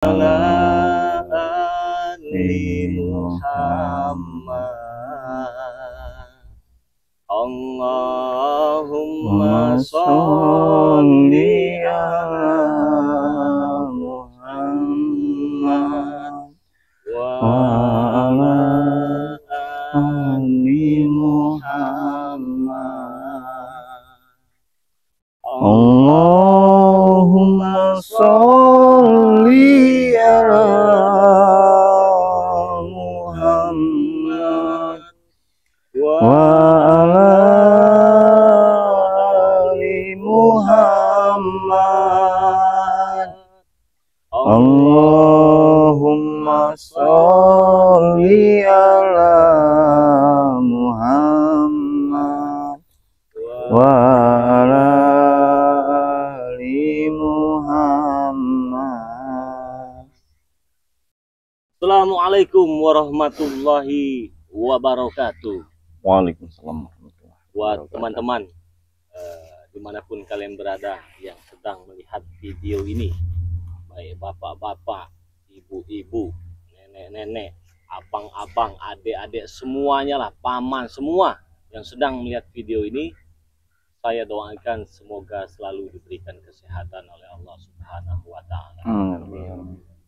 ala ali Muhammad. Allahumma sholli ala Muhammad wa ala ali Muhammad. Allahumma sholli ala Muhammad wa ala ali Muhammad. Allahumma sholli ala Muhammad wa ala ali Muhammad. Assalamualaikum warahmatullahi wabarakatuh. Waalaikumsalam warahmatullahi Buat wabarakatuh. teman-teman dimanapun kalian berada yang sedang melihat video ini, baik bapak-bapak, ibu-ibu, nenek-nenek, abang-abang, adik-adik, semuanya lah, paman, semua yang sedang melihat video ini, saya doakan semoga selalu diberikan kesehatan oleh Allah Subhanahu wa Ta'ala.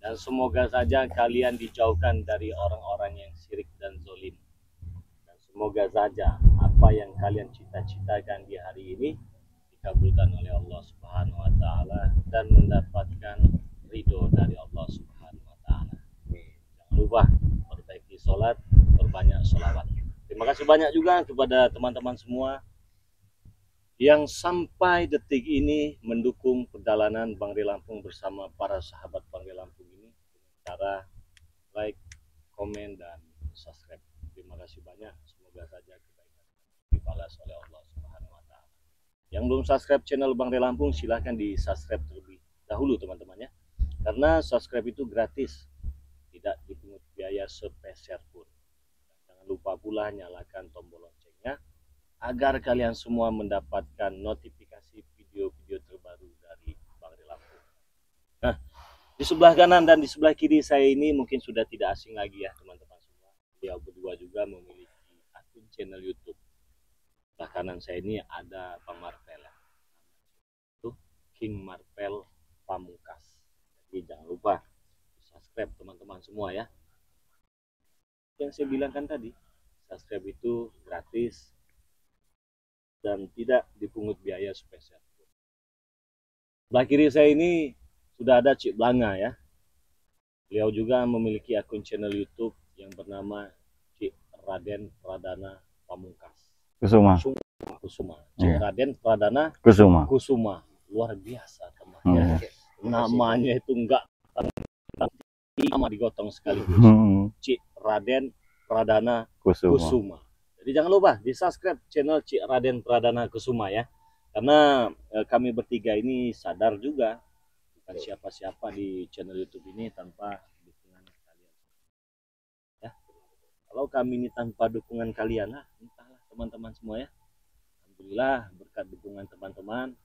Dan semoga saja kalian dijauhkan dari orang-orang yang syirik dan zalim. Dan semoga saja apa yang kalian cita-citakan di hari ini dikabulkan oleh Allah Subhanahu wa Ta'ala dan mendapatkan ridho dari Allah Subhanahu wa Ta'ala. Jangan lupa perbaiki sholat, berbanyak sholawat. Terima kasih banyak juga kepada teman-teman semua yang sampai detik ini mendukung perjalanan Bang Ri Lampung bersama para sahabat Bang Ri Lampung ini dengan cara like, komen, dan subscribe. Terima kasih banyak. Semoga saja kebaikan dibalas oleh Allah Subhanahu wa Ta'ala. Yang belum subscribe channel Bang Ri Lampung, silahkan di subscribe terlebih dahulu teman-teman ya. Karena subscribe itu gratis, tidak dipungut biaya sepeser pun. Jangan lupa pula nyalakan tombol loncengnya agar kalian semua mendapatkan notifikasi video-video terbaru dari Bang Ri Lampung. Nah, di sebelah kanan dan di sebelah kiri saya ini mungkin sudah tidak asing lagi ya teman-teman semua. Beliau berdua juga memiliki akun channel YouTube. Sebelah kanan saya ini ada Bang Marvel ya. Itu King Marvel Pamungkas. Jadi jangan lupa subscribe teman-teman semua ya. Yang saya bilang kan tadi, subscribe itu gratis dan tidak dipungut biaya spesial. Sebelah kiri saya ini sudah ada Cik Blanga ya. Beliau juga memiliki akun channel YouTube yang bernama Cik Raden Pradana Pamungkas Kusuma. Kusuma. Cik Iya. Raden Pradana Kusuma. Kusuma. Luar biasa temannya. Namanya itu enggak nama digotong sekaligus. Cik Raden Pradana Kusuma. Jadi jangan lupa di subscribe channel Cik Raden Pradana Kusuma ya. Karena kami bertiga ini sadar juga bukan siapa-siapa di channel YouTube ini tanpa dukungan kalian. Ya. Kalau kami ini tanpa dukungan kalian lah, entahlah teman-teman semua ya. Alhamdulillah berkat dukungan teman-teman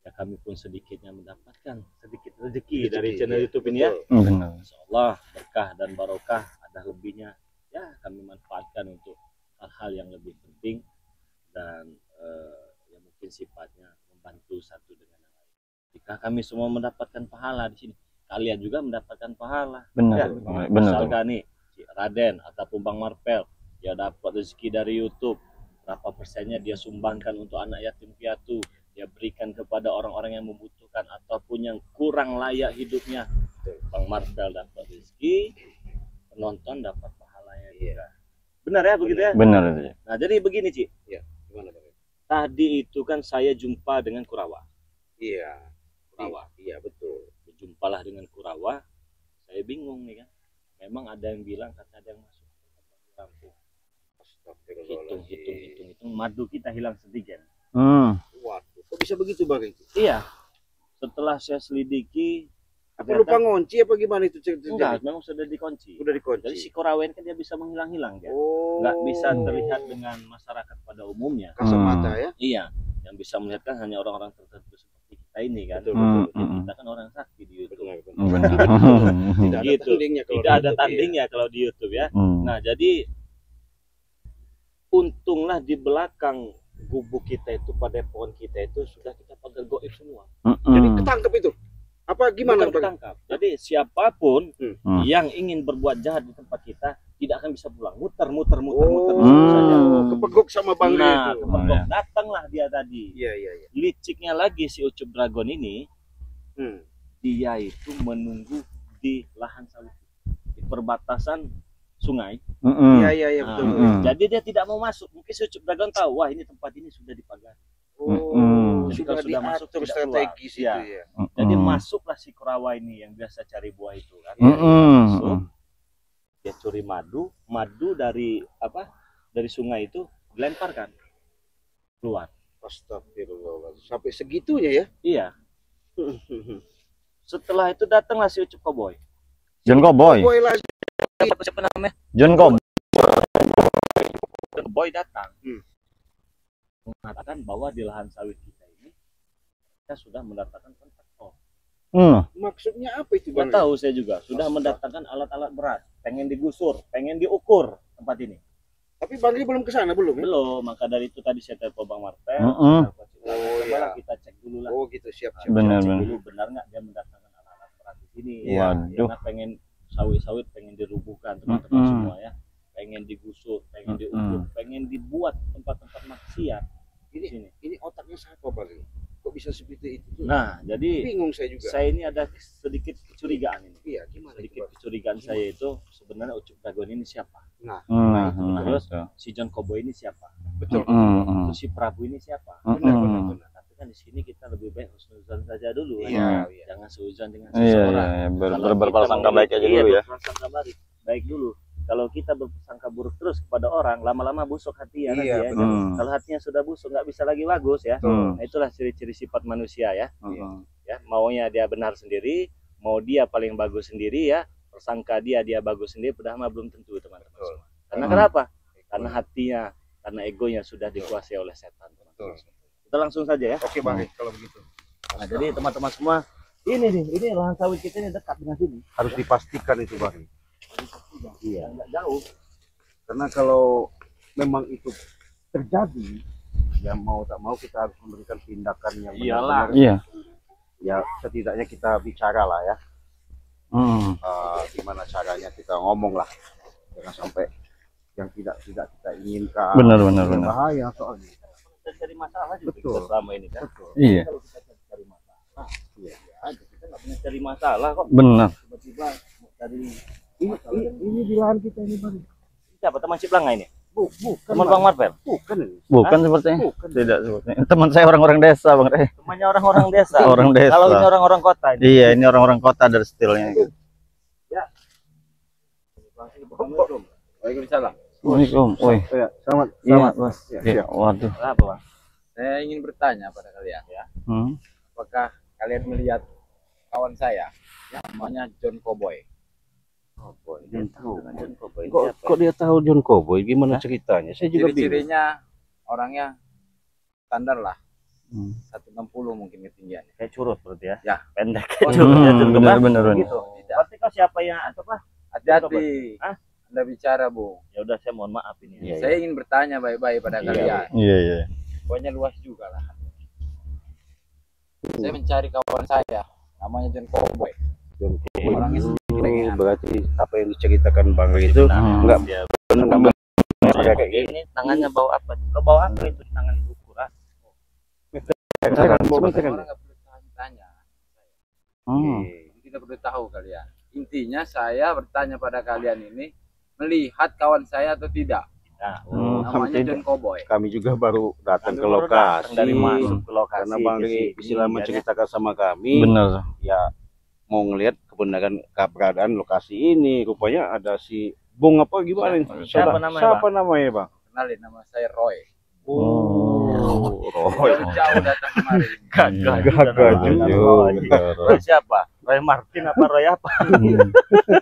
ya kami pun sedikitnya mendapatkan sedikit rezeki dari channel YouTube ini ya. Insyaallah berkah dan barokah, ada lebihnya ya kami manfaatkan untuk hal-hal yang lebih penting dan yang mungkin sifatnya membantu satu dengan yang lain. Jika kami semua mendapatkan pahala di sini, kalian juga mendapatkan pahala. Benar. Ya, Benar. misalkan nih Cik Raden ataupun Bang Marvel dia dapat rezeki dari YouTube, berapa persennya dia sumbangkan untuk anak yatim piatu, dia berikan kepada orang-orang yang membutuhkan ataupun yang kurang layak hidupnya. Bang Marvel dapat rezeki, penonton dapat pahalanya juga. Benar ya begitu ya? Benar. Nah jadi begini Cik. Iya, gimana Bang? Tadi itu kan saya jumpa dengan Kurawa. Iya, Kurawa. iya betul. Berjumpalah dengan Kurawa. Saya bingung nih kan. Memang ada yang bilang kata ada yang masuk ke Lampung. Hitung madu kita hilang sedikit. Waduh, kok bisa begitu Bang? Iya. Setelah saya selidiki, Apa lupa ngunci apa gimana itu? enggak, memang sudah dikunci. Udah dikunci. Jadi si Korawen kan dia bisa menghilang-hilang ya. Oh. Nggak bisa terlihat dengan masyarakat pada umumnya. Kasat mata ya? Iya, yang bisa melihat kan hanya orang-orang tertentu seperti kita kita ini kan. Betul, Ya, kita kan orang sakti di YouTube. Benar. Tidak ada Gitu. tandingnya kalau Tidak di ada YouTube, tandingnya kalau di YouTube ya. Hmm. Nah, jadi untunglah di belakang gubuk kita itu, pada pohon kita itu sudah kita pagar goib semua. Jadi ketangkep itu. Apa gimana, Bukan Bang? ketangkap. Jadi siapapun Hmm. yang ingin berbuat jahat di tempat kita tidak akan bisa pulang. Muter saja. Kepegok sama Bang Ri Nah, itu. kepegok. Datanglah dia tadi. Iya. Liciknya lagi si Ucup Dragon ini, Hmm. dia itu menunggu di lahan sawit, di perbatasan sungai. Iya, betul. Jadi dia tidak mau masuk. Mungkin si Ucup Dragon tahu, wah ini tempat ini sudah dipagari. Jadi Jadi kalau sudah sudah masuk, diatur tidak strategis itu keluar. ya. Jadi masuklah si Kurawa ini yang biasa cari buah itu kan. Masuk, dia curi madu dari dari sungai itu dilemparkan keluar. Astagfirullah. Sampai segitunya ya. Iya. Setelah itu datanglah si Ucup Cowboy. John Cowboy. Boy lagi. Siapa namanya? John Cowboy. Cowboy datang. Mengatakan bahwa di lahan sawit kita ini kita sudah mendatangkan kontraktor. Maksudnya apa itu, Bang? Nggak tahu saya juga. Sudah mendatangkan alat-alat berat. Pengen digusur, pengen diukur tempat ini. Tapi Bang Ri belum ke sana belum ya? Belum. Maka dari itu tadi saya telepon Bang Martel. Cobalah kita cek dulu lah. Oh gitu, siap. Benar, Cek benar. dulu benar nggak dia mendatangkan alat-alat berat di sini. Waduh. Karena pengen sawit-sawit pengen dirubuhkan teman-teman semua ya. Pengen digusur, pengen diukur, pengen dibuat tempat-tempat maksiat. Ini otaknya siapa, Bang Ri? Kok bisa seperti itu? Nah, jadi Bingung saya juga. saya ini ada sedikit kecurigaan ini. Iya, gimana itu, Sedikit Bang? kecurigaan saya itu sebenarnya Ucup Dragon ini siapa? Terus. Si John Cowboy ini siapa? Betul. Terus si Prabu ini siapa? Benar. Tapi kan di sini kita lebih baik husnuzon saja dulu. Iya. Jangan seuzon dengan Iya, seseorang. Kalau berprasangka kita baik aja dulu ya. berprasangka baik dulu. Kalau kita berprasangka buruk terus kepada orang, lama-lama busuk hati ya nanti Iya, ya. benar. Kalau hatinya sudah busuk, nggak bisa lagi bagus ya. Nah, itulah ciri-ciri sifat manusia ya. Ya, maunya dia benar sendiri, mau dia paling bagus sendiri ya. Persangka dia bagus sendiri, padahal mah belum tentu teman-teman semua. Karena kenapa? Karena hatinya, karena egonya sudah dikuasai oleh setan. Betul. Kita langsung saja ya. Oke, Bang Ri, kalau begitu. Nah, jadi teman-teman semua, ini lahan sawit kita ini dekat dengan sini. Harus dipastikan itu, Bang Ri. Iya. Nggak jauh. Karena kalau memang itu terjadi, ya mau tak mau kita harus memberikan tindakan yang Iyalah. benar-benar. Iya. Ya setidaknya kita bicara lah ya. Gimana caranya kita ngomong lah, jangan sampai yang tidak kita inginkan. Benar. Bahaya soalnya. Kita cari masalah juga Betul. kita selama ini kan. Iya. Kalau kita cari masalah, iya aja. Kita nggak pernah cari masalah kok. Benar. Tiba-tiba mau cari Ini di lahan kita ini, Bang. siapa teman Ciplanga ini? Bukan. Teman Bang Marvel? Bukan ini. Bukan sepertinya. Bukan. Tidak sepertinya. Teman saya orang-orang desa, Bang Rey. Temannya orang-orang desa. Orang desa. Kalau ini orang-orang kota ini. Iya, ini orang-orang kota dari stilnya. Waalaikumsalam. Assalamualaikum. Woi. Ya, selamat. Iya, Bos. Ya, Iya, siap. waduh. Apa Bang? Saya ingin bertanya pada kalian ya, apakah kalian melihat kawan saya, ya, namanya John Cowboy? Kok dia tahu John Cowboy? Gimana ceritanya? Saya juga bingung. Ciri-cirinya orangnya standar lah, 160 mungkin ketinggiannya. Kayak curut berarti ya? Ya. Pendek. Oh, Benar. Gitu. Tidak. Berarti kau siapa yang apa? Hati-hati, Hah? Anda bicara, Bu. Ya udah saya mohon maaf ini. Iya. Saya ingin bertanya baik-baik pada kalian. Iya. Pokoknya luas juga lah. Saya mencari kawan saya, namanya John Cowboy. John Cowboy. Orangnya Oh, berarti apa yang diceritakan Bang Ri itu enggak Ya, benar kayak gini. Tangannya bau apa? Kau bau apa itu tangan ukuran? Orang nggak perlu tanya. Hmm. Tidak perlu tahu kalian. Intinya saya bertanya pada kalian ini, melihat kawan saya atau tidak. Nah, Namanya John Cowboy. Kami juga baru datang ke baru lokasi. datang dari masuk ke lokasi. Karena Bang ke Ri sini, istilah kan ya. menceritakan sama kami, Benar. ya mau ngelihat kebenaran keberadaan lokasi ini. Rupanya ada si Bung apa gimana? Siapa namanya, Siapa namanya, Bang? Kenalin, nama saya Roy. Oh, Roy. Jauh datang kemari. Gagah juga. Roy siapa? Roy Martin apa Roy apa?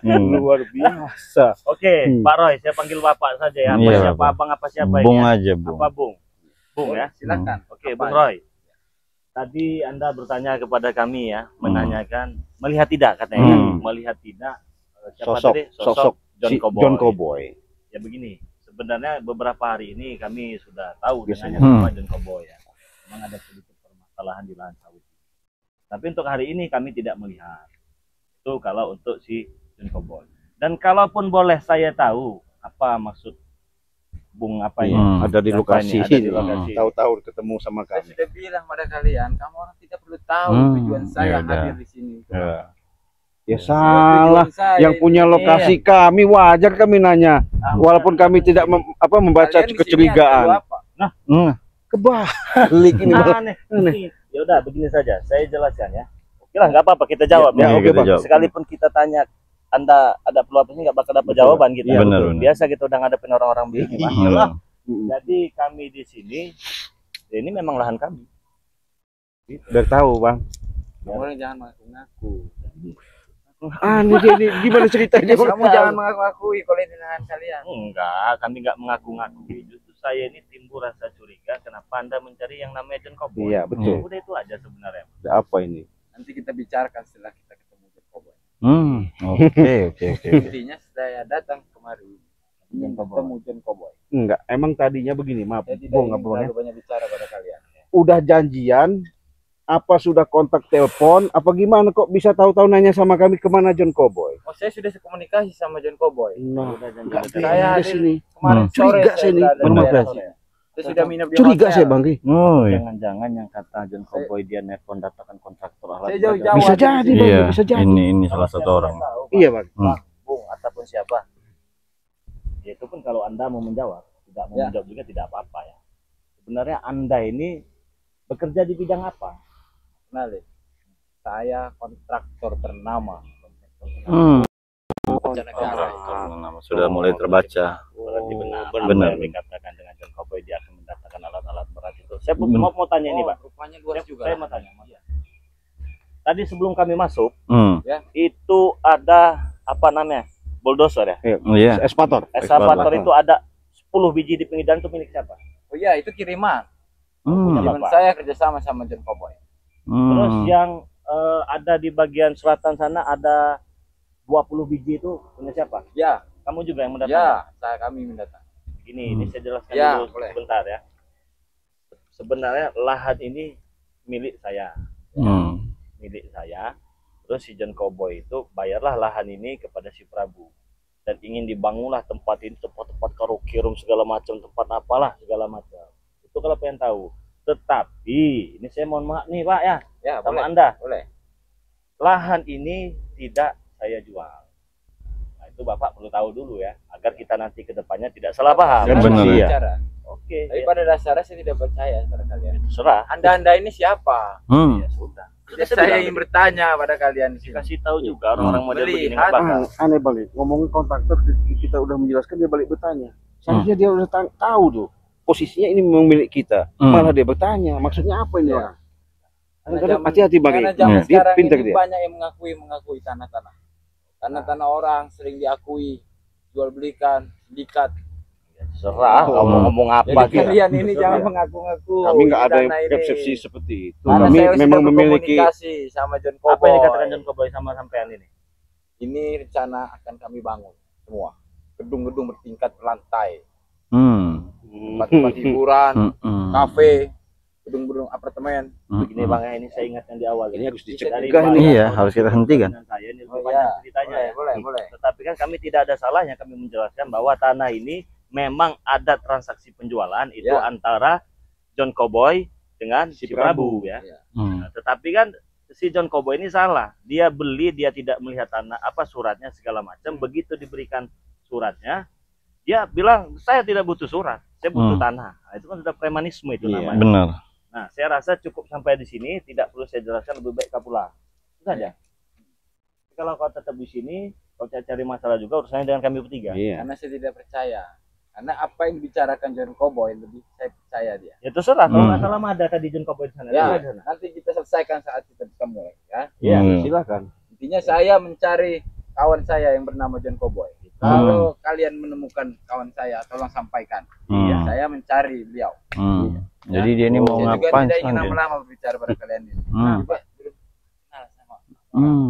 Luar biasa. Oke, Pak Roy, saya panggil Bapak saja ya. Apa Iya, siapa Bapak. abang apa siapa Bung ini? Ya? aja, Bung. Apa Bung? Bung ya. Silakan. Oke, Apa Bung ini? Roy. Tadi Anda bertanya kepada kami ya, menanyakan melihat tidak katanya, kan? Melihat tidak siapa tadi? Sosok John si Cowboy. John Cowboy. Ya begini, sebenarnya beberapa hari ini kami sudah tahu Biasanya. dengan nama John Cowboy ya. Memang ada sedikit permasalahan di lahan sawit. Tapi untuk hari ini kami tidak melihat. Itu kalau untuk si John Cowboy. Dan kalaupun boleh saya tahu apa maksud Bung apa ya? Ada di Apa lokasi. ini? Ada di lokasi. Tahu-tahu ketemu sama Saya kami. sudah bilang pada kalian, kamu orang tidak perlu tahu tujuan saya ya udah. hadir di sini. Ya salah. Tujuan saya Yang punya ini- lokasi kami wajar kami nanya. Walaupun kami tidak membaca Kalian di sini kecurigaan. ada apa? Kebalik ini malah. Aneh. Ya udah begini saja, saya jelaskan ya. Oke lah, nggak apa-apa kita jawab Ya, ya. oke, Oke, Bang. jawab. Sekalipun kita tanya Anda ada perlu apa sih nggak bakal dapat jawaban gitu. Iya, benar, benar. Biasa kita udah ngadepin orang-orang begini, Mas. Hmm. Jadi kami di sini, ini memang lahan kami. Udah tahu bang. Kamu orang jangan mengaku-ngaku. Ini dia ini gimana ceritanya? Kamu jangan mengaku-ngakui kalau ini lahan kalian. Enggak, kami nggak mengaku-ngaku. Justru saya ini timbul rasa curiga kenapa Anda mencari yang namanya John Cowboy. Iya betul. Udah itu aja sebenarnya. Ada apa ini? Nanti kita bicarakan setelah kita ketemu John Cowboy. Oke. Intinya saya datang kemari ingin ketemu John Cowboy. Enggak. Emang tadinya begini, maaf. Saya tidak Bung, ingin apa Bang, ya? terlalu banyak bicara pada kalian. Udah janjian. Apa sudah kontak telepon? Apa gimana kok bisa tahu-tahu nanya sama kami kemana John Cowboy? Oh, saya sudah komunikasi sama John Cowboy. Nah, Udah jangan enggak jangan. Saya beres hadir ini. kemarin sore. Curiga saya nih. berada di Benar, daerah Bang. sini. Saya sudah minum di Curiga hotel. saya bang. Oh iya. Jangan-jangan yang kata John Cowboy dia nelpon datangkan kontraktor alat Saya jauh-jauh berat. Bisa ada di jadi, sini. Bang. Iya. Bisa jadi. Ini salah satu orang. Iya bang. Bung ataupun siapa. Ya, itu pun kalau Anda mau menjawab, tidak mau Ya. menjawab juga tidak apa-apa ya. Sebenarnya Anda ini bekerja di bidang apa? Kenalin. Saya kontraktor ternama. Sudah mulai terbaca. Berarti benar. benar. Yang dikatakan dengan John Cowboy dia akan mendatangkan alat-alat berat itu. Saya mau tanya ini, Pak. Rupanya luas juga. Saya mau tanya. Tadi sebelum kami masuk, Hmm. itu ada apa namanya? Bulldozer ya? Iya. Eskapator. Eskavator itu ada 10 biji di pinggir jalan itu milik siapa? Oh iya, itu kiriman. Hmm. Teman saya kerjasama sama John Cowboy. Terus yang ada di bagian selatan sana ada 20 biji itu punya siapa? Ya, Kamu juga yang mendatangkan? ya, kami mendatang. Ini saya jelaskan Ya, dulu boleh. sebentar ya. Sebenarnya lahan ini milik saya. Milik saya. Terus si John Cowboy itu bayarlah lahan ini kepada si Prabu. Dan ingin dibangunlah tempat ini, tempat-tempat karaoke room segala macam, tempat apalah segala macam. Itu kalau pengen tahu. Tetapi ini saya mohon maaf nih Pak ya, Ya, sama boleh. Anda. Boleh. Lahan ini tidak saya jual. Nah, itu Bapak perlu tahu dulu ya, agar kita nanti ke depannya tidak salah paham. Ya, benar, ya. Bicara. Oke, Tapi ya, pada dasarnya saya tidak percaya pada kalian. terserah. Anda ini siapa? Ya sudah. Saya ingin bertanya pada kalian di sini. Kasih tahu juga orang model begini Melihat. nggak bakal. Aneh balik. Ngomongin kontraktor kita udah menjelaskan dia balik bertanya. Seharusnya dia udah tahu tuh posisinya ini memang milik kita. Malah dia bertanya. Maksudnya apa ini Ya. orang? Karena Kadang zaman- hati-hati bang. Karena zaman Dia sekarang pintar ini dia. banyak yang mengakui tanah-tanah. Tanah-tanah orang sering diakui, jual belikan, sindikat. Terserah Oh. kamu ngomong apa Jadi gitu. kalian ini jangan mengaku-ngaku. Kami nggak ada Dana ini. persepsi seperti itu. Karena Kami saya sudah memang memiliki. berkomunikasi sama John Cowboy. Apa yang dikatakan John Cowboy sama sampean ini? Ini rencana akan kami bangun semua. Gedung-gedung bertingkat berlantai, tempat-tempat hiburan, kafe, gedung-gedung apartemen. Begini Bang ya, ini saya ingat yang di awal. Ini harus Bisa dicegah dicegah nih. Iya, harus kita hentikan. Dengan saya ini Oh, lebih iya. panjang ceritanya ya. Boleh. Tetapi kan kami tidak ada salahnya kami menjelaskan bahwa tanah ini memang ada transaksi penjualan itu Ya. antara John Cowboy dengan si Prabu ya. Iya. Nah, tetapi kan si John Cowboy ini salah. Dia beli, dia tidak melihat tanah apa suratnya segala macam. Begitu diberikan suratnya, dia bilang saya tidak butuh surat, saya butuh tanah. Nah, itu kan sudah premanisme itu Iya. namanya. Benar. Nah, saya rasa cukup sampai di sini, tidak perlu saya jelaskan, lebih baik kau pulang. Itu saja. Kalau kau tetap di sini, kau cari masalah juga urusannya dengan kami bertiga. Iya. Karena saya tidak percaya. Karena apa yang dibicarakan John Cowboy lebih saya percaya dia. Ya terserah, kalau nggak salah mah ada tadi John Cowboy di sana. Ya, Ada di sana. nanti kita selesaikan saat kita bertemu ya. Iya, Hmm. silakan. Intinya saya mencari kawan saya yang bernama John Cowboy. Kalau kalian menemukan kawan saya, tolong sampaikan. Saya mencari beliau. Jadi dia ini mau Saya juga ngapain tidak ingin sekarang dia? lama-lama berbicara pada kalian ini. Hmm. Juga belum kenal sama.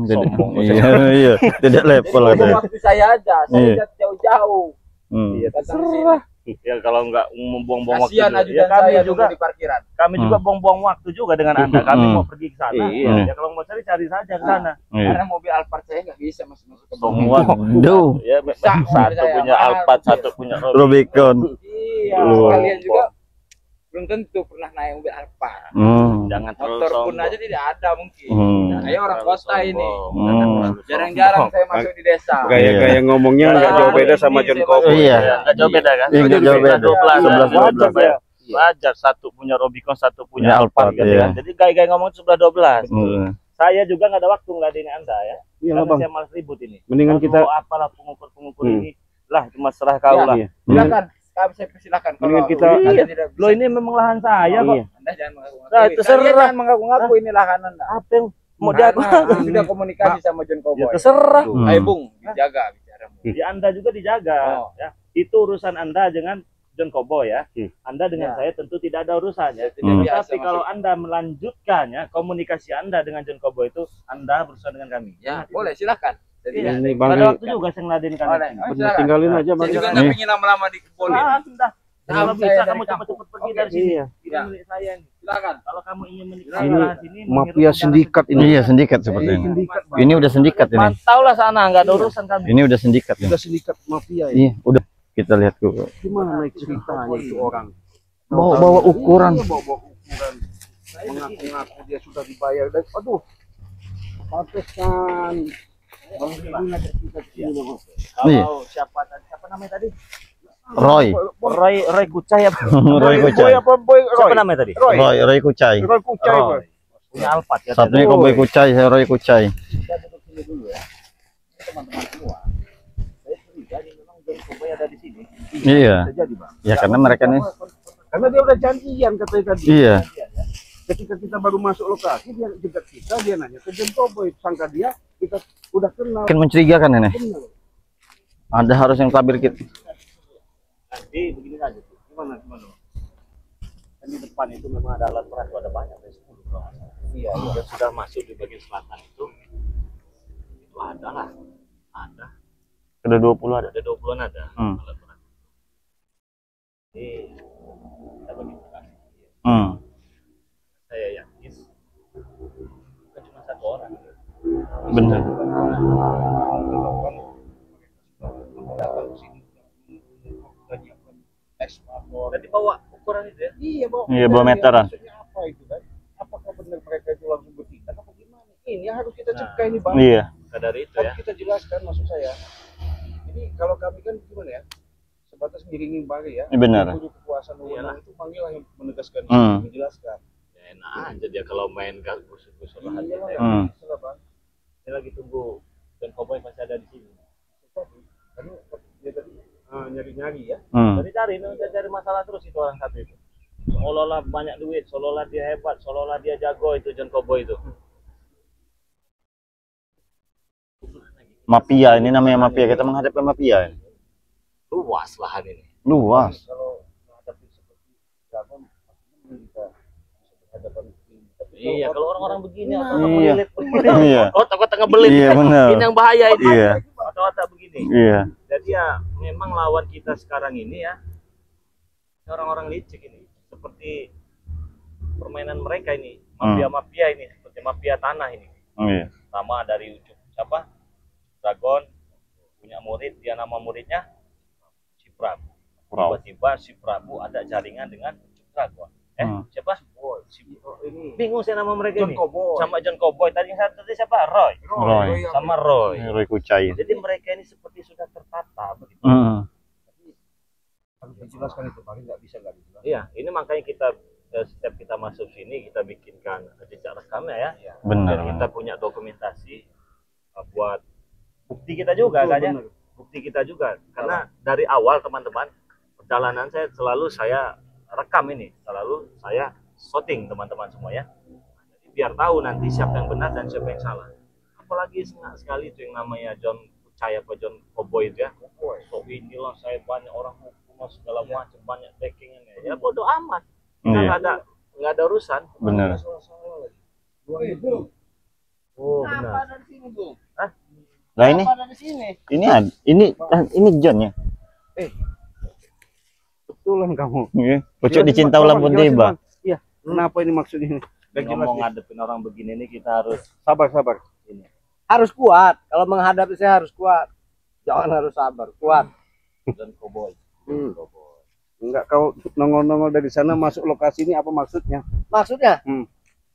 Tidak, Sombong. iya, iya, tidak Jadi level buang katanya. waktu saya aja, saya Iya. lihat jauh-jauh. Iya. Datang sini. Ya kalau nggak membuang-buang waktu Kasihan juga. ajudan kami saya juga nunggu di parkiran. kami juga buang-buang waktu juga dengan Anda. Kami Hmm. mau pergi ke sana. Iya. Ya kalau mau cari saja ke sana. Iya. Karena mobil Alphard saya nggak bisa masuk ke Semua Waduh, ya Bisa, satu saya punya mahal, Alphard, mobil. satu punya Rubicon. Iya, Luar. kalian juga belum tentu pernah naik mobil Alphard. Jangan terlalu Motor pun sombong. aja tidak ada mungkin. Hmm. Saya orang Terlalu kota ini. sombong. Hmm. Jangan terlalu Jarang-jarang sombong. saya masuk di desa. Gaya-gaya ngomongnya nggak jauh beda sama John Cobo. Iya. Ya, nggak jauh beda kan? Iya, nggak jauh beda. 12, 11, 12 ya. Wajar satu punya Rubicon, satu punya Punya Alphard Alphard, gitu iya. kan. Jadi gaya-gaya ngomong itu sudah 12. Hmm. Saya juga nggak ada waktu ngeladenin Anda ya. Iyalah Karena bang, saya malas ribut ini. mendingan Aduh, kita apalah pengukur-pengukur ini. Lah cuma serah kau Ya, lah. iya. Silakan, kami saya persilahkan. Mendingan Kalau kita- kalian Iya. tidak bisa. Lo ini memang lahan saya kok. Iya. Anda jangan mengaku-ngaku. Nah, terserah. Kalian jangan mengaku-ngaku ini lahan Anda. Apa yang mau Karena diaku? Anda sudah komunikasi sama John Ya Cowboy. terserah. Hmm. Ayo Bung, dijaga bicaramu. Di Anda juga dijaga. Oh. Ya. Itu urusan Anda dengan John Cowboy ya. Hmm. Anda dengan Ya. saya tentu tidak ada urusannya. Tidak Hmm. biasa Tapi kalau masuk. Anda melanjutkannya komunikasi Anda dengan John Cowboy itu Anda berurusan dengan kami. Ya, boleh silakan. Jadi Iya. ini Nggak bang, ada waktu juga saya ngeladenin kami. Boleh. Nah, bener, tinggalin aja bang. Saya juga Iya. nggak pengen lama-lama di kebun. sudah. Nah, Kalau saya bisa dari kamu kampung. cepat-cepat pergi Oke. dari sini. Iya. Ini Ya. milik saya nih. Silakan. Kalau kamu ingin menikmati Ini lahan sini, mafia menghirup sindikat ini. Iya, sindikat seperti ini. Sindikat, Bang. Ini udah sindikat ini. Mantaulah sana, nggak ada urusan kami. Ini udah sindikat ini. Udah sindikat mafia ya. Iya, udah kita lihat dulu. Gimana ceritanya itu orang? Bawa ukuran. Iya, bawa ukuran. Mengaku-ngaku dia sudah dibayar. Dan, aduh, pantesan. Bang, ini ngajak kita ke sini, Bang. Iya. Kalau siapa namanya tadi? Roy. Roy Kucai apa? Roy Boy Kucai. apa boy? Siapa namanya tadi? Roy. Roy Kucai. Roy Kucai, Bang. Roy. Punya Alphard ya. Satunya Roy. Cowboy Kucai, saya Roy Kucai. Kita duduk sini dulu ya. Teman-teman semua. Saya curiga ini memang John Cowboy ada di sini. Iya. Bisa jadi, Bang. Ya karena mereka nih. Karena dia udah janjian katanya tadi. Iya. Ketika kita baru masuk lokasi, dia jegat kita, dia nanya ke John Cowboy. Sangka dia kita udah kenal. Makin mencurigakan ini. Benar. Ada harus yang tabir kita. Nanti begini saja. Gimana? Kan di depan itu memang ada alat berat, ada banyak dari 10 kalau nggak salah. Iya, yang sudah masuk di bagian selatan itu ada lah. Ada. Sudah 20 ada. Ada 20-an ada Hmm. alat berat. Ini kita bagi tugas. Hmm. Saya yakin bukan cuma satu orang. Benar. Tadi bawa ukuran itu ya? Iya, Bang. Iya, bawa meteran. Maksudnya apa itu kan? Apakah benar mereka itu langsung bertindak apa gimana? Ini yang harus kita cegah ini, Bang. Iya. Maka dari itu Harus ya. kita jelaskan maksud saya. Ini kalau kami kan gimana ya? Sebatas ngiringin bagi ya. Benar. Untuk kekuasaan wewenang itu panggillah yang menegaskan, Hmm. menjelaskan. Ya enak aja dia kalau main gusur-gusur lahan Iya, kita. Bang. Hmm. Salah, Bang. Saya lagi tunggu dan Cowboy masih ada di sini. Karena dia tadi nyari-nyari ya. Hmm. Jadi cari masalah terus itu orang satu itu. Seolah-olah banyak duit, seolah-olah dia hebat, seolah-olah dia jago itu John Cowboy itu. Mafia ini namanya mafia. Kita menghadapi mafia. Ini. Luas lahan ini. Luas. Kalau menghadapi seperti Dragon, maksudnya kita bisa berhadapan begini. Tapi Iya, kalau orang-orang begini Iya. otak Iya. belit. Iya. Otak-otak ngebelit. Iya, benar. Ini yang bahaya ini. Iya. Otak-otak begini. Iya. Jadi ya memang lawan kita sekarang ini ya orang-orang licik ini seperti permainan mereka ini, mafia-mafia ini, seperti mafia tanah ini. Iya. Sama dari ujung siapa? Dragon punya murid, dia nama muridnya si Prabu. Tiba-tiba si Prabu ada jaringan dengan Dragon. Siapa? ini Bingung saya nama mereka John ini. Cowboy. Sama John Cowboy. Tadi yang satu tadi siapa? Roy. Roy. Sama Roy. Roy Kucai. Jadi mereka ini seperti sudah tertata begitu. Hmm. harus dijelaskan itu, paling nggak bisa lagi. Iya, ini makanya kita setiap kita masuk sini kita bikinkan jejak rekamnya ya. Benar. Dan kita punya dokumentasi buat bukti kita juga kan ya. Benar. Bukti kita juga karena dari awal teman-teman perjalanan saya selalu saya rekam ini, selalu saya shooting teman-teman semua ya. Jadi biar tahu nanti siapa yang benar dan siapa yang salah. Apalagi senang sekali itu yang namanya John Kucai apa John Cowboy itu ya. So inilah saya banyak orang hukum segala macam banyak backingnya ya bodoh amat. Kita Iya. nggak ada urusan. Bener. Oh, benar. dari sini, Bung? Lah ini, Apa dari sini? ini John ya. Betulan kamu. Iya. Pucuk Jelasin, dicinta Bang. ulang pun Jelasin, tiba. Bang. Iya. Kenapa ini maksudnya ini? Ngomong ngadepin orang begini nih kita harus Sabar, sabar. Harus kuat. Kalau menghadapi saya harus kuat. Jangan harus sabar, kuat. dan cowboy. Enggak, kau nongol-nongol dari sana masuk lokasi ini apa maksudnya? Maksudnya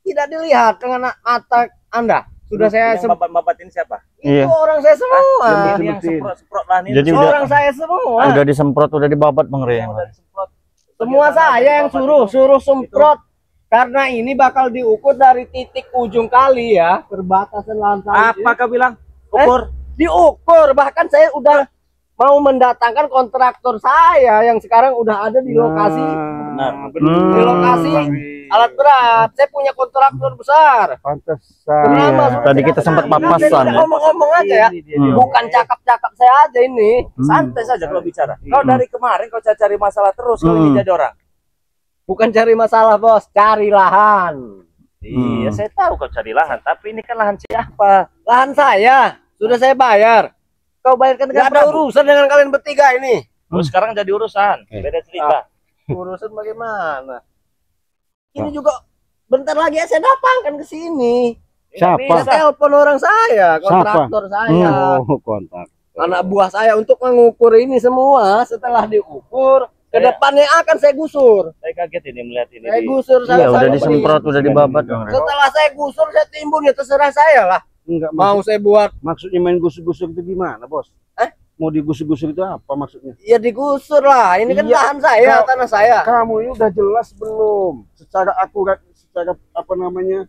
tidak dilihat dengan mata Anda. Sudah saya Yang babat-babatin siapa? Iya. itu orang saya semua. Ini yang semprot-semprot lahan ini. Jadi Itu udah orang saya semua. udah disemprot, udah dibabat Bang Rey. Udah disemprot. Semua saya yang suruh semprot. Karena ini bakal diukur dari titik ujung kali ya, perbatasan lahan sawit. Apa kau bilang? Ukur. Diukur, bahkan saya udah mau mendatangkan kontraktor saya yang sekarang udah ada di lokasi. Benar. Di lokasi alat berat. Saya punya kontraktor besar. Pantesan. Kenapa? Iya, tadi kita sempat papasan Saya ya. ngomong-ngomong aja ya. Bukan cakap-cakap saya aja ini. Santai saja kalau bicara. Kau dari kemarin kau cari masalah terus kau ini jadi orang. Bukan cari masalah, Bos. Cari lahan. Iya, saya tahu kau cari lahan, tapi ini kan lahan siapa? Lahan saya. Sudah saya bayar. Kau bayarkan dengan Gak ada urusan dengan kalian bertiga ini. Oh, sekarang jadi urusan. Beda cerita. Urusan bagaimana? Ini juga bentar lagi saya datangkan ke sini. Siapa? Saya telepon orang saya, kontraktor saya, Oh, kontak. anak buah saya untuk mengukur ini semua. Setelah diukur, ke depannya akan saya gusur. Saya kaget ini melihat ini. Saya gusur, Iya, udah saya disemprot, udah dibabat Bang Rey. setelah saya gusur, saya timbun ya terserah saya lah. Enggak Mau saya buat, maksudnya main gusur-gusur itu gimana, Bos? Mau digusur-gusur itu apa maksudnya? ya digusur lah. Ini kan Iya, lahan saya, tanah saya. Kamu ini udah jelas belum? Secara akurat, secara apa namanya?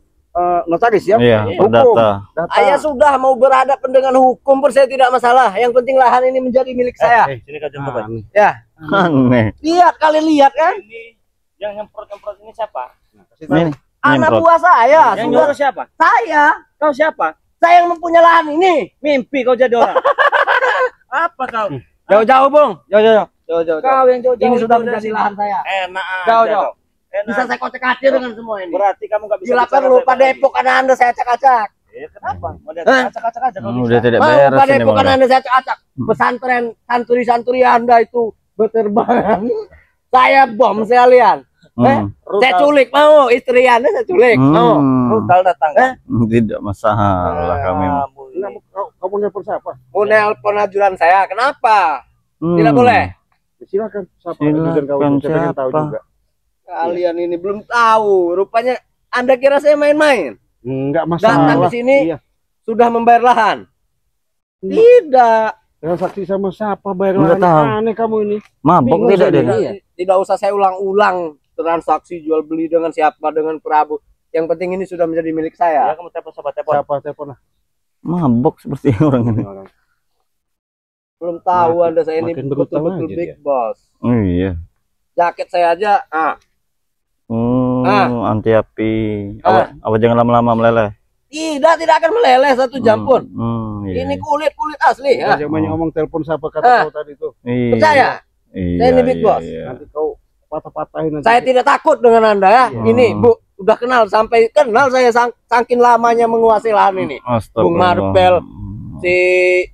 Notaris ya? Iya, Hukum, perdata. data. Saya sudah mau berhadapan dengan hukum pun saya tidak masalah. Yang penting lahan ini menjadi milik saya. Sini kau contoh, Bang. Aneh. Ya, Aneh. lihat kalian lihat kan? Ini yang nyemprot-nyemprot ini siapa? Ini Anak nyemprot. buah saya, Yang sudah nyuruh siapa? saya. Kau siapa? Saya yang mempunyai lahan ini. Mimpi kau jadi orang. Apa kau? Jauh-jauh, Bung. Jauh-jauh. Kau yang jauh-jauh Ini sudah dari menjadi sini. lahan saya. Enak aja. Jauh-jauh. Enak. Bisa saya kocek-kacir dengan semua ini. Berarti kamu nggak bisa. Silakan bicara lupa baik-baik Depok karena Anda saya acak-acak. lagi. Kenapa? Mau dia Hah? acak-acak aja kalau Udah bisa. tidak Mau beres lupa ini Depok Bang karena Rey. Anda saya acak-acak. Pesantren santri-santri Anda itu berterbangan. Saya bom sekalian. Saya culik mau istri Anda saya culik. Mau. Rudal datang. Tidak masalah kami. Kamu nelpon siapa? Mau nelpon ajudan saya. Kenapa? Tidak boleh. Silakan. Siapa? Silakan, Ajudan kau itu, saya pengen tahu siapa? juga. Kalian ini belum tahu. Rupanya Anda kira saya main-main. Enggak Datang masalah. ke sini Iya. sudah membayar lahan. Tidak. Transaksi sama siapa bayar Enggak lahan? tahu. Aneh kamu ini. Mabok Bingung tidak saya dia. juga. Iya. Tidak usah saya ulang-ulang transaksi jual beli dengan siapa, dengan Prabu. Yang penting ini sudah menjadi milik Ya, saya. kamu telepon siapa? Telepon. Siapa telepon lah? Mabok seperti orang ini. Orang. Belum tahu Makin- Anda saya ini makin brutal betul-betul aja big dia. boss. Oh iya. Jaket saya aja, Oh, anti api. Ah. Awak jangan lama-lama meleleh. tidak akan meleleh 1 jam pun. Iya. Ini kulit asli ya. Jangan banyak ngomong telepon siapa kata kau tadi itu. Iya. Percaya? Iya, Saya ini big boss. iya. Nanti kau patah-patahin nanti. Saya tidak takut dengan Anda ya. Iya. Ini Bu, udah kenal sampai kenal saya saking lamanya menguasai lahan ini. Astagfirullah. Bung Marpel, si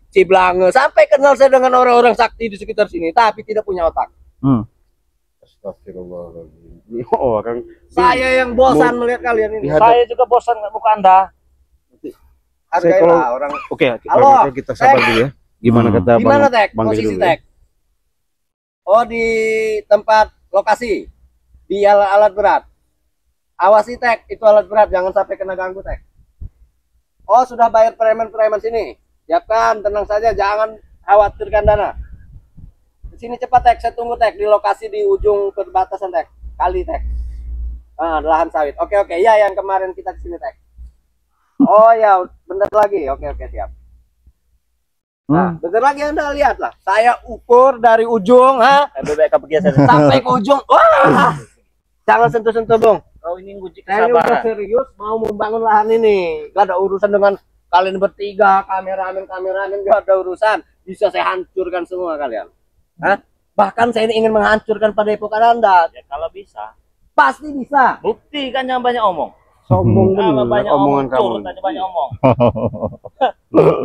Ciblange, sampai kenal saya dengan orang-orang sakti di sekitar sini, tapi tidak punya otak. Astagfirullahaladzim. Ini orang. Saya yang bosan melihat kalian ini. Dihadap- Saya juga bosan nggak muka Anda. Hargailah orang. Oke, Halo, Bang, kita sabar dulu ya. Gimana kata Di mana Bang? Tek? Bang Posisi Ridul ya? Tek. Oh, di tempat lokasi. Di alat berat. Awasi Tek, itu alat berat, jangan sampai kena ganggu Tek. Oh, sudah bayar preman-preman sini. Siapkan, tenang saja, jangan khawatirkan dana. Sini cepat Tek, saya tunggu Tek di lokasi di ujung perbatasan Tek. Kali Tek. Lahan sawit. Oke, ya yang kemarin kita ke sini Tek. Oh ya, bentar lagi. Oke, siap. Nah, bentar lagi Anda lihat lah. Saya ukur dari ujung, Bebek kau pergi saja. sampai ke ujung. Wah, jangan sentuh-sentuh, Bung. Kau ini nguji Saya ini udah kesabaran. serius mau membangun lahan ini. Gak ada urusan dengan kalian bertiga, kameramen, gak ada urusan. Bisa saya hancurkan semua kalian. Bahkan saya ini ingin menghancurkan padepokan Anda. Ya kalau bisa. Pasti bisa. Bukti kan yang banyak omong. Sombong Kalau bener banyak omongan omong, kamu. curut aja banyak omong.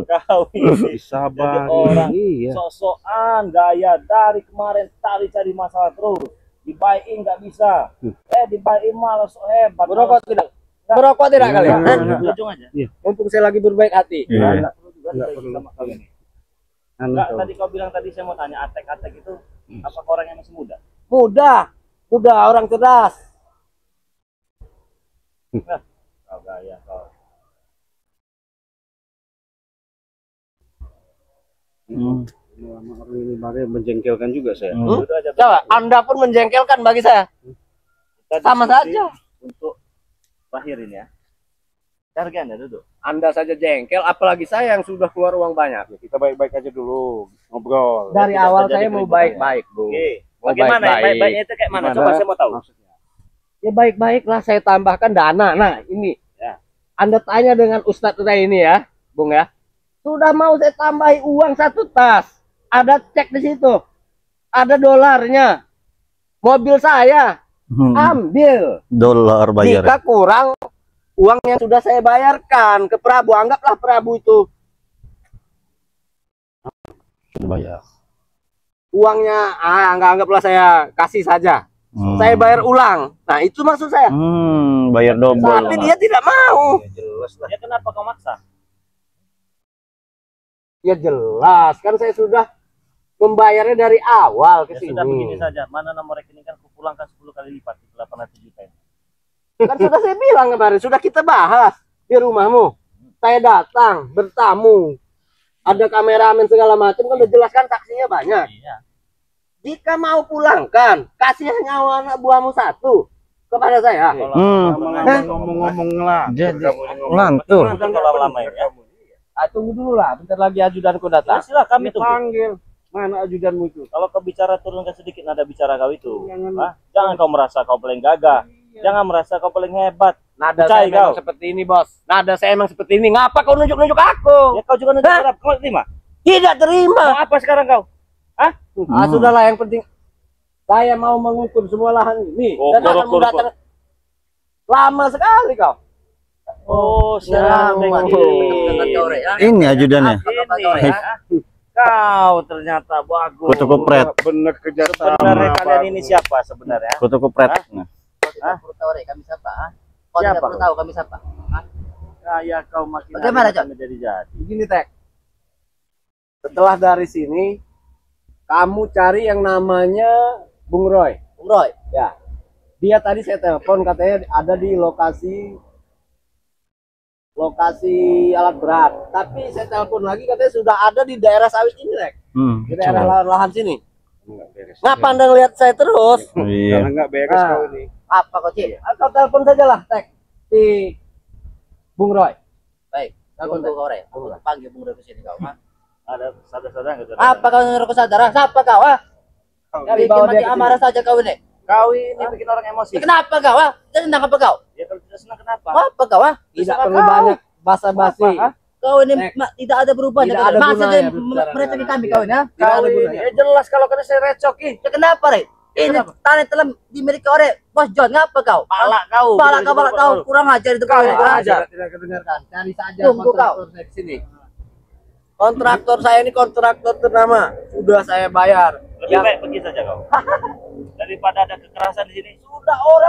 Kau ini Sabar. jadi orang Iya. sok-sokan gaya dari kemarin cari masalah terus. Dibaikin nggak bisa. Dibaikin malah sok hebat. Merokok tidak? Merokok tidak kalian? Enggak, Hah? enggak. Ujung aja. Mumpung saya lagi berbaik hati. Iya. Enggak perlu. Sama kalian. Anu Enggak, tahu. tadi kau bilang tadi saya mau tanya Atek itu apakah orang yang masih muda? Mudah. Mudah, orang cerdas. Kau gaya kau. Hmm. Orang ini Maria menjengkelkan juga saya. Duduk aja. Coba, Anda pun menjengkelkan bagi saya. Kita Sama diskusi saja. untuk akhirin ya. Harga Anda duduk. Anda saja jengkel, apalagi saya yang sudah keluar uang banyak. Ya, kita baik-baik aja dulu, ngobrol. Dari tidak awal terjadi saya mau keributan, baik-baik, Bu. Oke. Mau Bagaimana baik-baik. baik-baiknya itu kayak mana? Gimana? Coba saya mau tahu. Maksudnya. Ya baik-baiklah saya tambahkan dana. Nah, ini. Ya. Anda tanya dengan Ustadz saya ini ya, Bung ya. Sudah mau saya tambahi uang 1 tas. Ada cek di situ. Ada dolarnya. Mobil saya ambil. Dolar bayar. Jika kurang uang yang sudah saya bayarkan ke Prabu, anggaplah Prabu itu Bayar. uangnya, anggaplah saya kasih saja. Hmm. Saya bayar ulang. Nah, itu maksud saya. Bayar double. Tapi dia tidak mau. Ya kenapa kau maksa? Ya jelas, kan saya sudah membayarnya dari awal ke Ya sini. sudah begini saja. Mana nomor rekening kan kupulangkan 10 kali lipat itu 800 juta. Kan sudah saya bilang kemarin, sudah kita bahas di rumahmu. Saya datang, bertamu. Ada kameramen segala macam, kan udah jelaskan saksinya banyak. Iya. Jika mau pulangkan, kasih nyawa anak buahmu 1 kepada saya. Lama-lama ngomong-ngomong lah. Jadi lantur. Kalau lama ya. Tunggu dulu lah, bentar lagi ajudanku datang. Sila kami tunggu. Panggil. Mana ajudanmu itu? Kalau kau bicara turunkan sedikit nada bicara kau itu. Jangan. Jangan kau merasa kau paling gagah. Jangan merasa kau paling hebat. Nada Percaya saya memang kau. seperti ini, Bos. Nada saya emang seperti ini. Ngapa kau nunjuk-nunjuk aku? Ya kau juga nanti harap. Kau terima. Tidak terima. Mau apa sekarang kau? Sudahlah, yang penting saya mau mengukur semua lahan ini. Oh, Dan akan mendatang lama sekali kau. Oh, serang Ini ajudannya. ini. Kau ternyata bagus. Kutu kupret. Bener kerja sama. Sebenarnya kalian ini siapa sebenarnya? Kutu kupret. Nah. Kami siapa? Kau Siapa tidak perlu kau? tahu kami siapa? Kayak kau makin Bagaimana, hari makin jadi. Begini, Tek. Setelah dari sini, kamu cari yang namanya Bung Roy. Bung Roy. Ya. Dia tadi saya telepon, katanya ada di lokasi alat berat. Tapi saya telepon lagi, katanya sudah ada di daerah sawit ini, Tek. Di daerah lahan sini. Enggak beres. Ngapa Anda ngeliat saya terus? Iya. Karena enggak beres Ah. kau ini. Apa kau Cik? Atau telepon saja lah, Tek. Si Bung Roy. Baik. Telepon Bung Roy. Aku panggil Bung Roy ke sini kau. Ha? Ada saudara-saudara nggak? Apa kau nyuruh ke saudara? Siapa kau? Ha? Dari Bikin bawah mati dia ke sini. amarah saja kau ini. Kau ini bikin orang emosi. Kenapa kau? Ha? Senang apa kau? Ya kalau tidak senang kenapa? Apa kau? Ha? Tidak Terserah perlu kau. banyak basa-basi. Apa, ha? Kau ini Nek. tidak ada berubahnya. Tidak ada Masa gunanya dia berbicara merecehkan dengan kami dia. kau ini? Ha? Tidak Kau ada ini, gunanya. ya jelas kalau kena saya recoki. Ya kenapa, Re? Ini tanah telah dimiliki oleh Bos John. Ngapa kau? Palak kau. Balak kau kurang ajar itu kau. Kau ini, kurang ha? ajar. Tidak kedengarkan. Cari saja Tunggu kontraktor saya di sini. Kontraktor saya ini kontraktor ternama. Sudah saya bayar. Lebih baik pergi saja kau. Daripada ada kekerasan di sini.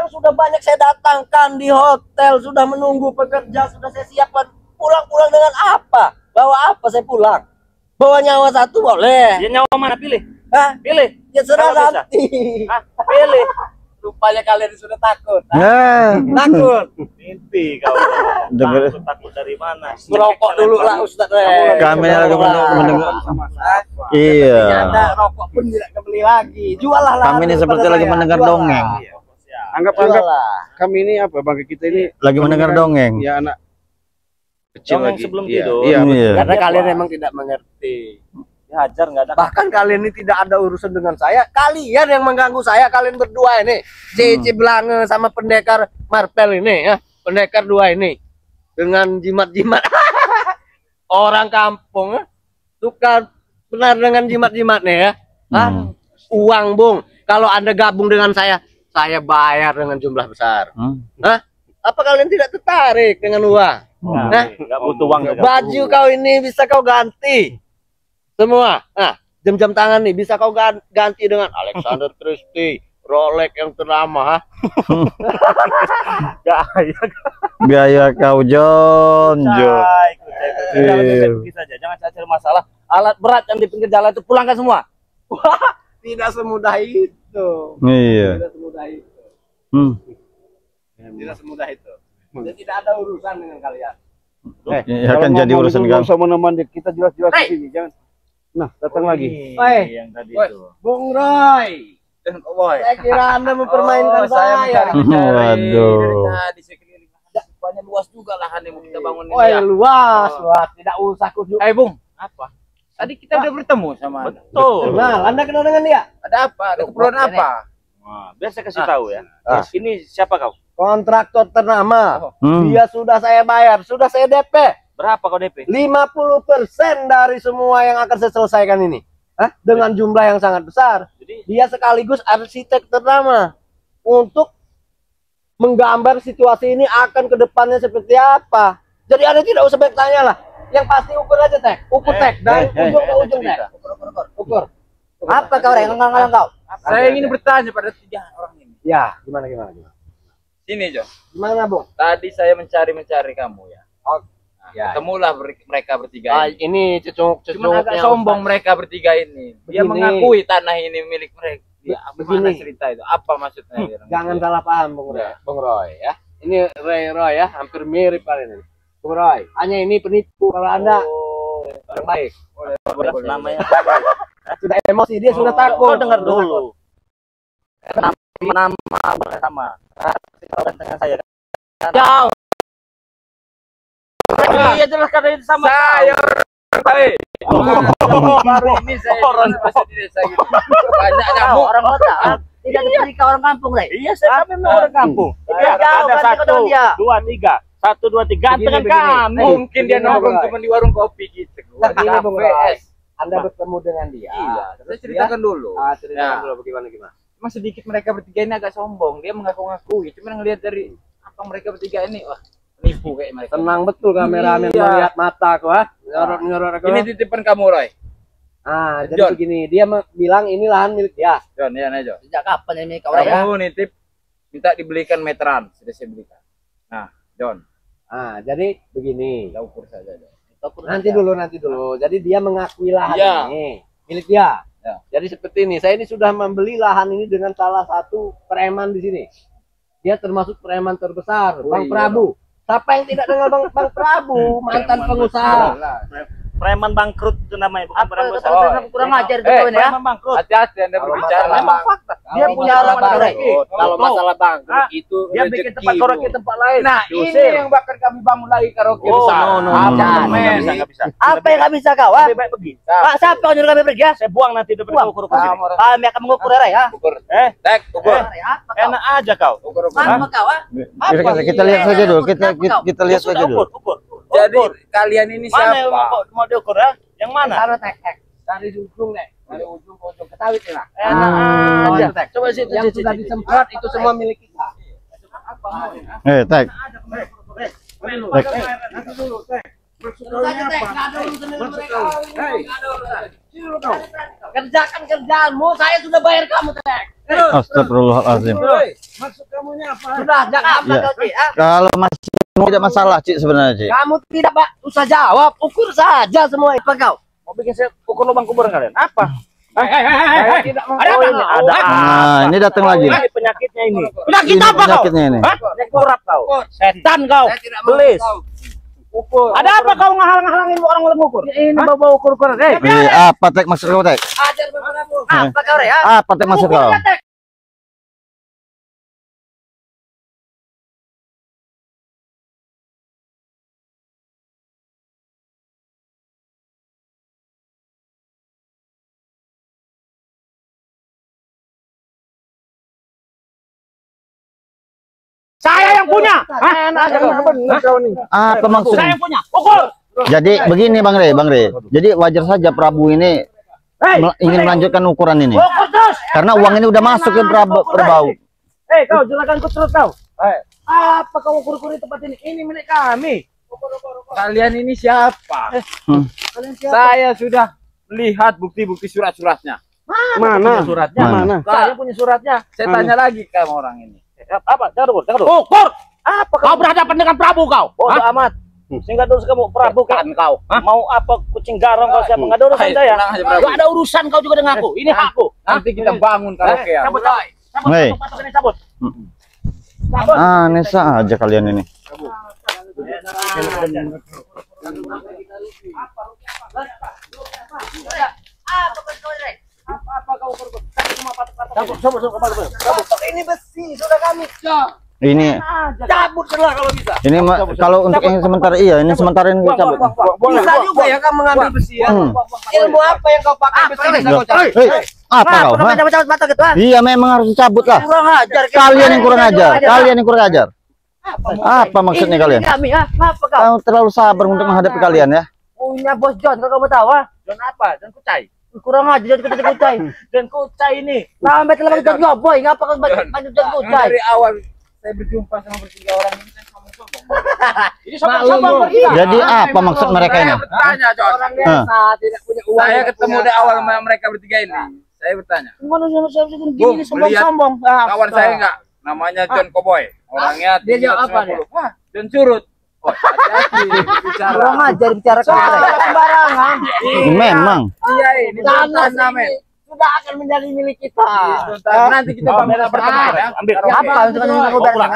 Sudah banyak saya datangkan di hotel, sudah menunggu pekerja, sudah saya siapkan. Pulang dengan apa? Bawa apa saya pulang? Bawa nyawa 1 boleh. Ya nyawa mana pilih? Hah? Pilih. Ya serah Kalau bisa. nanti. Hah? Pilih. Rupanya kalian sudah takut. Ya. Takut. Mimpi kau. Dengar- Takut dari mana? Merokok dulu lah Ustaz. Kami lagi mendengar. Sama-sama. Iya. Anda rokok pun tidak kebeli lagi. Jual lah. Kami ini seperti lagi mendengar dongeng. Anggap kami ini apa? Bagi kita ini Lagi mendengar dongeng. ya anak kecil Dongeng lagi. sebelum Iya, tidur. Iya. Iya. Karena kalian memang tidak mengerti. Hajar nggak ada. Bahkan kalian ini tidak ada urusan dengan saya. Kalian yang mengganggu saya. Kalian berdua ini. Cici Belange sama pendekar Marpel ini ya. Pendekar 2 ini. Dengan jimat-jimat. Orang kampung ya. Suka benar dengan jimat-jimatnya ya. Hah? Hmm. Uang, Bung. Kalau Anda gabung dengan saya saya bayar dengan jumlah besar. Hmm. Hah? Apa kalian tidak tertarik dengan uang? Nah, Nggak butuh uang. baju kau ini bisa kau ganti semua. Nah, jam-jam tangan nih bisa kau ganti dengan Alexander Christie, Rolex yang ternama. Gaya kau John. Pergi saja, jangan cari masalah. Alat berat yang di pinggir jalan itu pulangkan semua. Tidak semudah itu. Iya. Tidak semudah itu. Tidak semudah itu. Dan tidak ada urusan dengan kalian. Ya akan jadi urusan kau. kau. Sama teman kita jelas-jelas di sini, jangan. Nah, datang lagi. Woi, Yang tadi Woi. itu. Bung Roy. Saya kira Anda mempermainkan saya. Waduh. Di sekeliling depannya luas juga lahan yang mau kita bangun Woi, luas. Tidak usah kudu. Bung, apa? Tadi kita udah bertemu sama. Betul. Nah, Anda kenal dengan dia? Ada apa? Ada keperluan apa? Nah, biar saya kasih tahu ya. Ini siapa kau? Kontraktor ternama. Hmm. Dia sudah saya bayar, sudah saya DP. Berapa kau DP? 50% dari semua yang akan saya selesaikan ini. Hah? Dengan jumlah yang sangat besar. Jadi Dia sekaligus arsitek ternama untuk menggambar situasi ini akan ke depannya seperti apa. Jadi Anda tidak usah banyak tanya lah. Yang pasti ukur aja Tek. Ukur Tek dari ujung ke ujung Tek. Ukur. Apa kau rengang kau? Saya ingin bertanya pada 3 orang ini. Ya, gimana. Sini, Jo. Gimana, Bung? Tadi saya mencari kamu ya. Oh, Nah, ya. ketemulah mereka bertiga ini. Ini cecung Cuman agak sombong mereka bertiga ini. Dia Begini. mengakui tanah ini milik mereka. Ya, Begini. mana cerita itu? Apa maksudnya? Jangan salah paham, Bung Roy. Bung Roy ya. Ini Roy ya, hampir mirip kalian ini. Bung Roy, hanya ini penipu. Kalau Anda orang baik. namanya. Sudah emosi, dia sudah takut. dengar dulu. Nama bersama. Dengan saya. Jauh. Iya jelas karena itu sama. Saya baik. Baru ini saya masih di desa gitu. Banyak nyamuk. Orang kota. Tidak seperti orang kampung, Ray. Iya, saya memang orang kampung. Iya, jauh, Ada ganti ke dia. 1, 2, 3. Gantengan Begini. kami. Mungkin dia nongkrong cuma di warung kopi gitu. Begini, Bung Roy. PS. Anda bertemu dengan dia. Iya, Terus saya ceritakan dulu. ceritakan Ya. dulu bagaimana. Cuma sedikit mereka bertiga ini agak sombong. Dia mengaku-ngakui. Cuma ngelihat dari apa mereka bertiga ini, wah, nipu kayak mereka. Tenang betul kameramen Iya. melihat mata aku, ah. Nyorot aku. Ini titipan kamu, Roy. Jadi John. begini, dia bilang ini lahan milik dia. John, ya, Jo. Sejak kapan ini kau ya? Kamu nitip minta dibelikan meteran, sudah saya belikan. Nah, John, Jadi begini. kita ukur saja, John. Nanti dulu. Jadi dia mengakui lahan Iya. ini milik dia. Ya. Jadi seperti ini, saya ini sudah membeli lahan ini dengan salah satu preman di sini. Dia termasuk preman terbesar, Oh, Bang iya Prabu. Siapa yang tidak kenal Bang Prabu, mantan pengusaha. Preman bangkrut itu namanya, bukan preman besar. Kurang ajar itu kau ini ya. Preman bangkrut. Hati-hati Anda berbicara. Memang fakta. Dia punya alat bangkrut. Kalau masalah bangkrut itu Dia bikin tempat karaoke tempat lain. Nah, ini yang bakal kami bangun lagi karaoke besar. no. Aman. Nggak bisa. Apa yang nggak bisa kau? Lebih baik pergi. Pak, siapa kau nyuruh kami pergi ya? Saya buang nanti daripada ukur ukur sini. Kami akan mengukur ya. Ukur. Eh, Tek, ukur. enak aja kau. Ukur. Mana kau ah? Kita lihat saja dulu. Kita lihat saja dulu. Ukur. Jadi kalian ini Mana yang siapa? mau diukur ya? Yang mana? Sana tek. dari ujung nih, dari ujung ke ujung ketawit nih lah. Enak aja. Coba situ. Yang sudah disemprot itu semua milik kita. Tek. Kerjakan kerjaanmu, saya sudah bayar kamu, Tek. Astagfirullahaladzim. Maksud kamunya apa? Sudah, jangan apa Ya. kau, Cik, ah? Kalau masih tidak masalah, Cik, sebenarnya, Cik. Kamu tidak usah jawab, ukur saja semua. Apa kau? Mau bikin saya ukur lubang kubur kalian? Apa? Saya tidak mau. Ada apa? Ada apa? Nah, ini datang lagi. Ini penyakitnya ini. Penyakit apa kau? Penyakitnya ini. Hah? Kurap kau. Setan kau. Belis. Ukur. Ada apa kau ngalang-ngalangin orang mengukur? Ini bawa ukur-ukur, Tek. Apa, Tek, maksud kau, Tek? Ajar bagaimana? Apa kau ya? Apa, Tek, maksud kau? Saya yang punya. Apa maksudnya? Saya yang punya. Ukur. Jadi begini, Bang Re. Jadi wajar saja Prabu ini ingin melanjutkan ukuran ini. Ukur terus. Karena uang ini udah masuk ke Prabu. kau juragan terus kau. Apa kau ukur-ukuri tempat ini? Ini milik kami. Kalian ini siapa? Saya sudah melihat bukti-bukti surat-suratnya. Mana? Suratnya Mana? Saya punya suratnya. Saya tanya lagi ke orang ini. Apa? Jangan dulu. Ukur. Apa Kau berhadapan dengan Prabu kau. bodoh amat. Sehingga terus kamu Prabu Bukan kau. mau apa kucing garong kau siapa? Enggak ada urusan saya. Tenang aja, Prabu. Gak ada urusan kau juga dengan aku. Ini hakku. Nanti kita bangun karaokean. Cabut. Hei. Cabut. Aneh saja kalian ini. Ini besi sudah kami Ini cabut setelah kalau bisa. kalau untuk yang sementara ini sementara ini cabut. Bisa juga ya kamu mengambil besi ya. Ilmu apa yang kau pakai besi bisa kau cabut? Hei, apa kau? Hah? Cabut mata gitu. Iya memang harus dicabut lah. Kurang ajar. Kalian yang kurang ajar. Kalian yang kurang ajar. Apa maksudnya kalian? Kami apa kau? Kau terlalu sabar untuk menghadapi kalian ya. Punya bos John, kalau kamu tahu John apa? John Kucai. Kurang aja John Kucai. John Kucai ini. Nah, betul lagi John Goboy, ngapa kau banyak John Kucai? Dari awal saya berjumpa sama bertiga orang ini saya sombong. Ini sombong-sombong. Jadi apa maksud mereka ini? Saya bertanya, John. Orang biasa tidak punya uang. Saya ketemu dari awal sama mereka bertiga ini. Saya bertanya. Gimana saya Bung, gini sombong-sombong. Kawan saya enggak? Namanya John Cowboy. Orangnya Dia jawab apa 390. Wah, John Curut. Oh, hati-hati bicara. Kurang ajar bicara sembarangan. Memang. Iya, ini Tanah tanah men. sudah akan menjadi milik kita. Nanti kita bangun pertemuan ya. Ambil. Apa untuk aku bilang?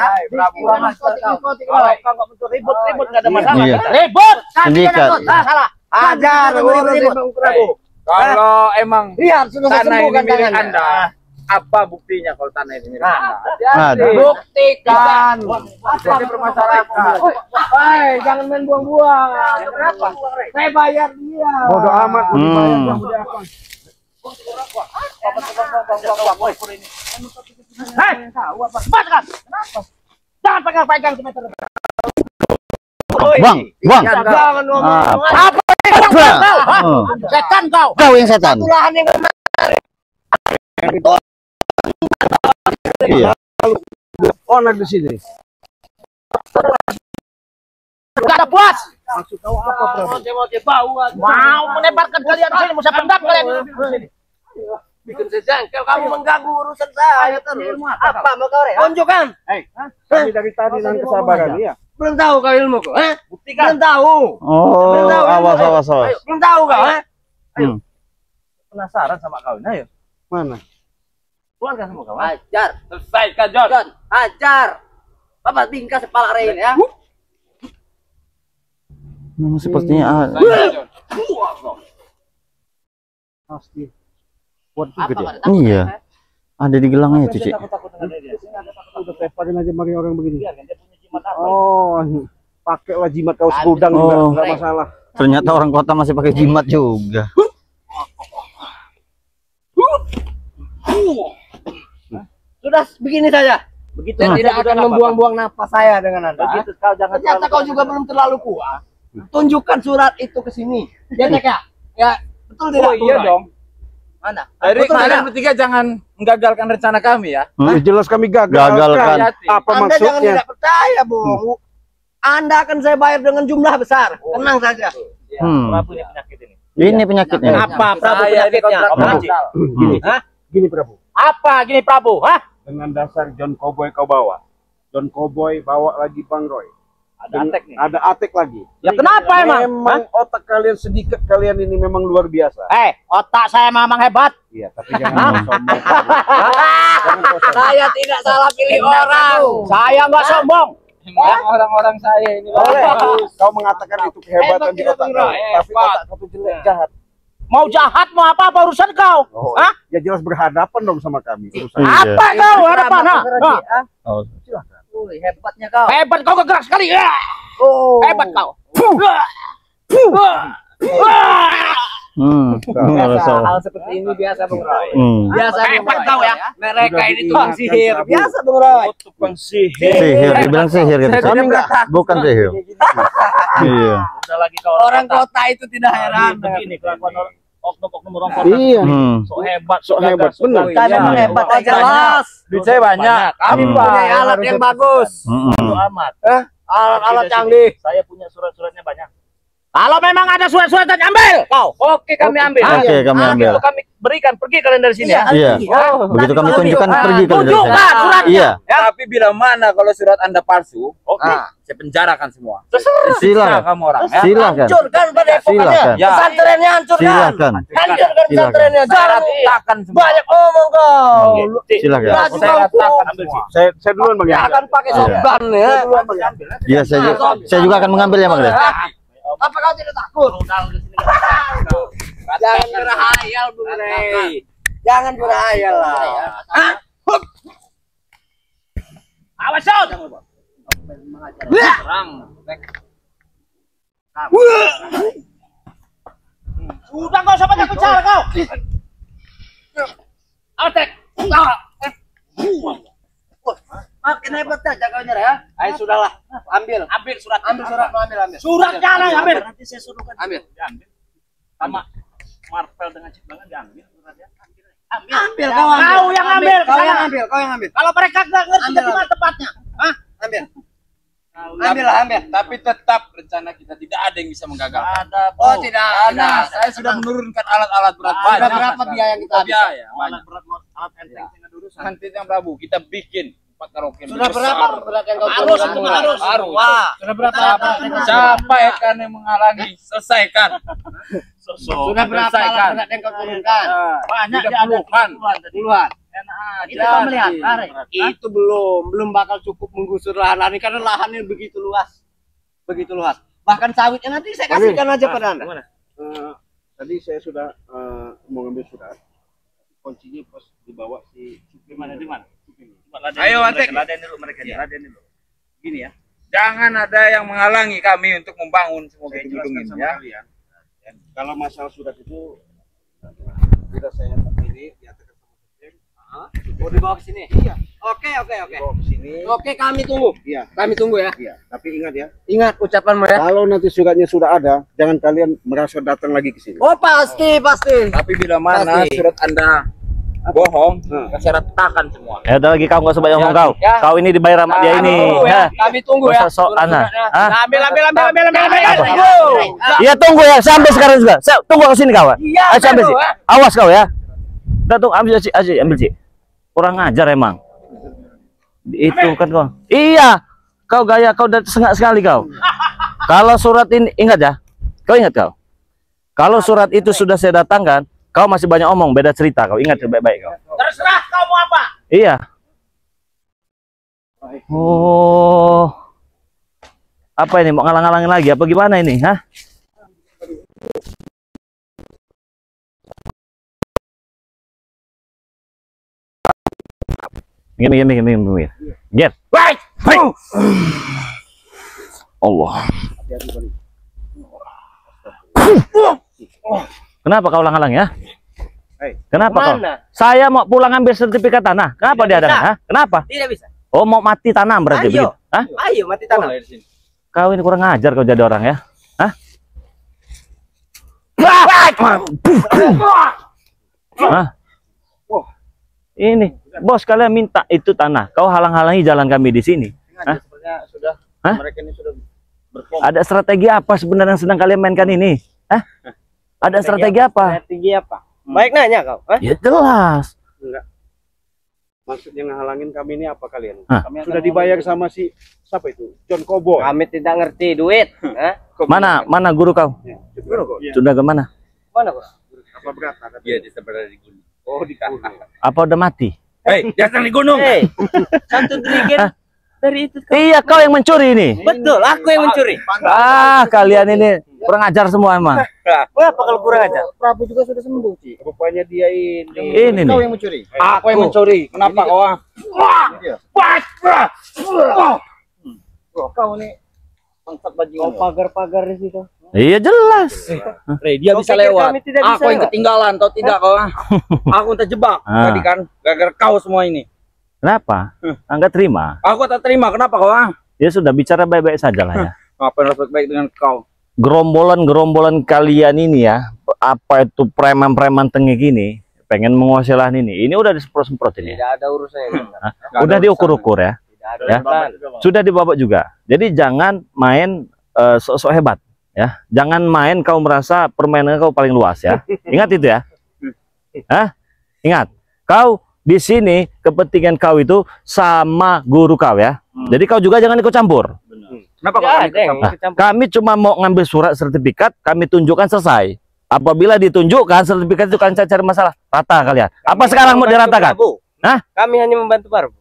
Kalau ribut-ribut nggak ada masalah. Iya. Ribut. Sindikat. Salah. Ajar ribut. Kalau emang Lihat sudah saya tanah ini sembuhkan milik tangannya. Anda, apa buktinya kalau tanah ini milik Anda? Ada. Buktikan. Jadi permasalahan. Hei, jangan main buang-buang. Kenapa? Saya bayar dia. Bodoh amat. Hei, cepat. Kenapa? Jangan pegang meter. Bang, bang. Jangan ngomong. Apa? Setan kau. Kau yang setan. Lahan yang Iya. Onak di sini. Gak ada puas. bau. Mau menebarkan kalian sini. Mau saya pendam kalian. Bikin sejangkau kamu mengganggu urusan saya terus. Apa mau kau tunjukkan? Kami dari tadi dengan kesabaran ya. Belum tahu kau ilmuku, Belum tahu. Oh, awas. Belum tahu kau, Penasaran sama kau ini, ayo. Mana? Keluarkan semua kau. Ajar, Selesaikan, John. John, ajar. Bapak bingkas kepala Rain ya. Memang sepertinya Selesaikan, John. Pasti. Buat juga dia. iya. Ada di gelangnya itu, Cik. Takut dengan dia. Udah teparin aja mari orang begini. Biarkan dia punya jimat apa. Oh, pakailah jimat kau segudang juga, Oh. enggak masalah. Ternyata orang kota masih pakai jimat juga. Sudah begini saja. Begitu Saya tidak akan membuang-buang napas saya dengan Anda. Begitu kau jangan Ternyata kau juga belum terlalu kuat. Tunjukkan surat itu ke sini. Ya, Cek ya? Ya, betul tidak? Oh iya dong. Mana? Jadi Betul kalian tidak? bertiga jangan menggagalkan rencana kami ya. Ya, jelas kami gagal. Gagalkan. Apa Anda jangan maksudnya? tidak percaya, Bung. Anda akan saya bayar dengan jumlah besar. Tenang saja. Prabu ini penyakit ini. Ini penyakitnya. Apa Prabu Saya ini penyakitnya? kontrak. Gini Prabu. Apa gini Prabu? Hah? Dengan dasar John Cowboy kau bawa. John Cowboy bawa lagi Bang Roy. Ada Atek nih. Ada Atek lagi. Ya kenapa emang? Memang otak kalian sedikit, kalian ini memang luar biasa. Otak saya memang hebat. Iya, tapi jangan kau sombong. Jangan kau sombong. Saya tidak salah pilih orang. Saya nggak sombong. Emang orang-orang saya ini Boleh. Kau mengatakan itu kehebatan di otak kau, tapi otak kau tuh jelek, jahat. Mau jahat mau apa urusan kau? Oh, Hah? ya jelas berhadapan dong sama kami. Urusan. Iya. Apa kau harapan? Oh. Hebatnya kau. Hebat kau gerak sekali. Ya. Oh. Hebat kau. Biasa, hal seperti ini biasa, Bung Roy. Biasa, Hebat kau ya. Mereka ini Sudah tukang sihir. diingatkan, Biasa, Bung Roy. Tukang sihir. Sihir, dibilang sihir gitu. Saya Kami tidak enggak, bukan sihir. Iya. Udah lagi kau Orang kota itu tidak heran. begini kelakuan orang. oknum-oknum orang kota. Iya. So hebat, So hebat, bener. Kita memang hebat. Oh, jelas. Duit saya banyak. Kami punya alat yang bagus. Bodo amat. Alat Tidak canggih. sini. Saya punya surat-suratnya banyak. Kalau memang ada surat-surat ambil kau. Oke, kami ambil. Oke, kami ambil. Itu kami berikan, pergi kalian dari sini ya. Iya. Begitu kami tunjukkan pergi kalian dari sana. Tunjukkan suratnya. Iya. Tapi bila mana kalau surat Anda palsu, oke, saya penjarakan semua. Silakan. Kamu orang ya. Silakan. Hancurkan padepokannya. Silakan. Ya. Pesantrennya hancurkan. Silakan. Hancurkan pesantrennya. Saya Jangan ratakan semua. banyak ngomong kau. Silakan. Berarti Saya kau ratakan semua. Saya duluan Bang ya ya. akan pakai shotgun ya. Iya, saya juga akan mengambil ya, Bang. Apa kau tidak takut? Jangan berhayal, Bung Rey. Jangan berhayal lah. Hah? Awas Son. Terang. Sudah kau sampai bicara kau. Atek. Makin hebat saja kau nyerah ya. Ayo sudahlah. Ambil. Ambil surat. Ambil surat, ambil. Suratnya lah ambil. Nanti saya suruhkan. Ambil. Diambil. Sama Marvel dengan Cip Banget diambil suratnya. Ambil. Ambil Kau yang ambil. Kau yang ambil. Kau yang ambil. Kalau mereka nggak ngerti Ambil, di mana tepatnya. Hah? Ambil. Ambil lah, ambil. Tapi tetap rencana kita tidak ada yang bisa menggagalkan. Ada Oh, tidak ada. Saya sudah menurunkan alat-alat berat Ada banyak. berapa biaya yang kita habiskan? Biaya. alat berat, alat enteng dengan urusan. Nanti yang Prabu kita bikin tempat karaoke Sudah besar. berapa berat yang kau Harus, turunkan? itu harus. Harus. Wah. Sudah berapa? Siapa yang menghalangi? Selesaikan. Sudah berapa Selesaikan. berat yang kau turunkan? Banyak Sudah dia ada puluhan. Puluhan. Enak aja. Itu kau melihat. Are. Itu belum bakal cukup menggusur lahan ini karena lahannya begitu luas. Begitu luas. Bahkan sawitnya nanti saya kasihkan aja pada Anda. Tadi saya sudah mau ngambil surat. Kuncinya pas dibawa si Di mana? Ayo, Atek. Laden dulu mereka. Iya. Laden dulu. Gini ya. Jangan ada yang menghalangi kami untuk membangun semua saya gedung jelaskan ini sama ya. kalian. Kalau masalah surat itu sudah saya terpilih diaturkan sama Sekjen. Mau dibawa ke sini? Iya. Oke. Dibawa ke sini. Oke, kami tunggu. Iya. Kami tunggu ya. Iya. Tapi ingat ya, Ingat ucapanmu ya. kalau nanti suratnya sudah ada, jangan kalian merasa datang lagi ke sini. Oh, pasti. Tapi bila mana Pasti. surat Anda bohong, saya ratakan semua. Ya udah lagi kau nggak usah banyak ngomong kau. Ya. Kau ini dibayar sama dia ini. Tunggu ya. Hah? Kami tunggu Nggak ya. usah sok ana. Hah? Ambil. Iya tunggu ya, sampai sekarang juga. Tunggu ke sini kawan. Iya, Ayo sampai sih. tunggu, ya. Awas kau ya. Udah tunggu ambil sih, ambil sih. Kurang ajar emang. Itu kan kau. Iya. Kau gaya kau udah sengak sekali kau. Kalau surat ini ingat ya. Kau ingat kau. Kalau surat itu sudah saya datangkan, kau masih banyak omong, beda cerita kau. Ingat baik-baik kau. Terserah kau mau apa. Iya. Oh. Apa ini mau ngalang-ngalangin lagi apa gimana ini, hah? Minggir. Get. Right. Allah. Kenapa kau ulang-ulang ya? Kenapa kau? Mana? Saya mau pulang ambil sertifikat tanah. Kenapa dia ada? Hah? Kenapa? Tidak bisa. Oh, mau mati tanam berarti Ayo. begitu? Hah? Ayo mati tanah. Kau ini kurang ajar kau jadi orang ya? Hah? Hah? Ini bos kalian minta itu tanah. Kau halang-halangi jalan kami di sini. Hah? Sebenarnya sudah Hah? mereka ini sudah berkompromi. Ada strategi apa sebenarnya yang sedang kalian mainkan ini? Hah? Ada strategi apa? Strategi apa? Baik nanya kau. Hah? Ya jelas. Maksudnya ngehalangin kami ini apa kalian? Hah? Kami akan Sudah dibayar sama si siapa itu? John Kobo. Kami tidak ngerti duit. Hah? Mana guru kau? Iya. Sudah ke mana? Mana kau? Apa berat? Dia di sebelah di gunung. Oh, di gunung. Apa udah mati? Hei, jangan di gunung. Hei, satu trigger dari itu. Iya, kau yang mencuri ini. Betul, aku yang mencuri. Ah, kalian ini kurang ajar semua emang. Wah, apa kalau kurang aja? Prabu juga sudah sembuh, Ci. Rupanya dia ini. Ini nih. yang mencuri. Aku yang mencuri. Kenapa kau? Kau nih bangsat bajingan. Oh, pagar-pagar di situ. Iya jelas. Dia bisa lewat. Aku yang ketinggalan, tahu tidak kau? Aku terjebak Ah. tadi kan, gara-gara kau semua ini. Kenapa? Enggak terima. Aku tak terima, kenapa kau? Ya sudah bicara baik-baik saja lah ya. Ngapain harus baik dengan kau? gerombolan kalian ini ya, apa itu preman-preman tengik ini, pengen menguasai lahan ini. Ini udah disemprot-semprot ini. Tidak ada urusannya. Hah? Udah diukur-ukur ya. Tidak ada. Ya. Sudah dibawa juga. Jadi jangan main sok-sok hebat ya. Jangan main kau merasa permainan kau paling luas ya. Ingat itu ya. Hah? Ingat. Kau di sini kepentingan kau itu sama guru kau ya. Jadi kau juga jangan ikut campur. Kenapa kok Nah, kami cuma mau ngambil surat sertifikat, kami tunjukkan selesai. Apabila ditunjukkan sertifikat itu kan saya cari masalah. Rata kalian. Apa sekarang mau diratakan? Hah? Kami hanya membantu Prabu.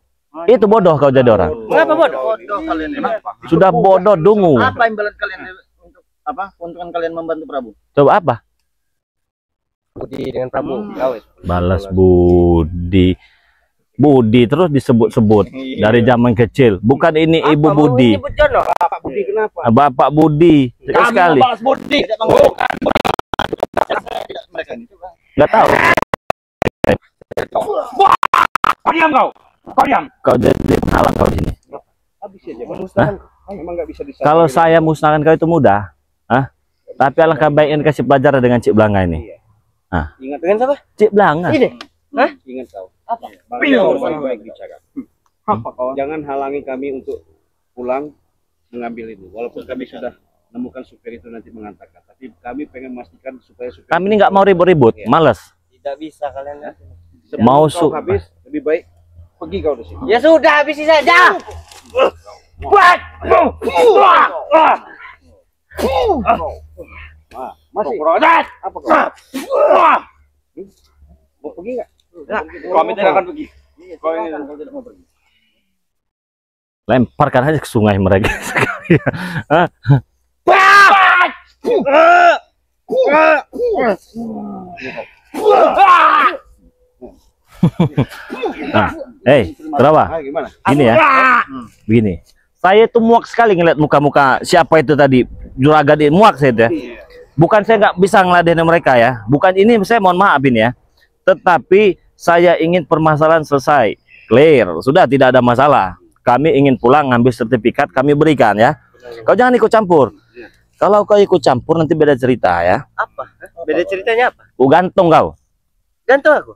Itu bodoh kau jadi orang. Mengapa bodoh? bodoh kalian ini? Sudah bodoh dungu. Apa imbalan kalian untuk apa? Keuntungan kalian membantu Prabu? Coba apa? Budi dengan Prabu. Kawin. Balas budi. Budi terus disebut-sebut dari zaman kecil. Bukan ini Ibu Budi. Nyebut Jono. Pak Budi kenapa? Bapak Budi. Terus sekali. Balas budi. Bukan. Mereka ini coba. Nggak tahu. Kau diam kau. Kau diam. Kau jadi penghalang kau di sini. Habis aja memusnahkan. Emang nggak bisa disatukan. Kalau saya musnahkan kau itu mudah. Hah? Tapi alangkah baiknya kasih pelajaran dengan Cik Blanga ini. Ingat Dengan siapa? Cik Blanga. Ini. Ingat kau. Apa? Baik-baik bicara. Apa kau? Jangan halangi kami untuk pulang mengambil itu. Walaupun kami sudah menemukan supir itu nanti mengantarkan. Tapi kami pengen memastikan supaya supir. Kami ini nggak mau ribut-ribut. Males. Tidak bisa kalian. Mau Sebelum kau habis, lebih baik pergi kau dari sini. Ya sudah, habisi saja. Masih. Apa kau? Mau pergi nggak? Kami tidak akan pergi. Kau ini kau tidak mau pergi. Lemparkan aja ke sungai mereka. Hah? Nah, kenapa? Gimana? Gini ya. Begini. Saya itu muak sekali ngeliat muka-muka siapa itu tadi. Juragan ini muak saya itu ya. Bukan saya nggak bisa ngeladenin mereka ya. Bukan ini saya mohon maaf ini ya. Tetapi saya ingin permasalahan selesai. Clear. Sudah tidak ada masalah. Kami ingin pulang ngambil sertifikat kami berikan ya. Kau jangan ikut campur. Kalau kau ikut campur nanti beda cerita ya. Apa? Beda ceritanya apa? Ku gantung kau. Gantung aku.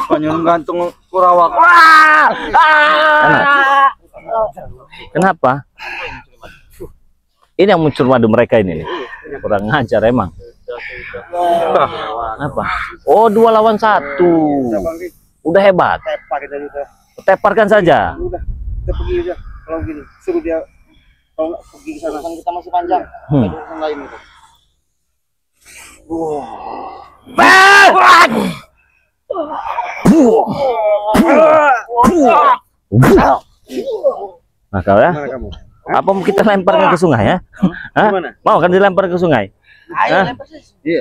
Kau nyuruh gantung Kurawak. Kenapa? Ini yang muncul madu mereka ini nih. Kurang ngajar emang. Apa? Oh, 2 lawan 1. Udah hebat. Tepar kita gitu. Teparkan saja. Udah, kita pergi aja. Kalau gini, suruh dia kalau nggak pergi ke sana. Kita masih panjang. Urusan lain itu. Nah, kau ya? Mana kamu? Apa mau kita lemparkan ke sungai ya? Hah? Gimana? Mau kan dilempar ke sungai? Hah? Iya.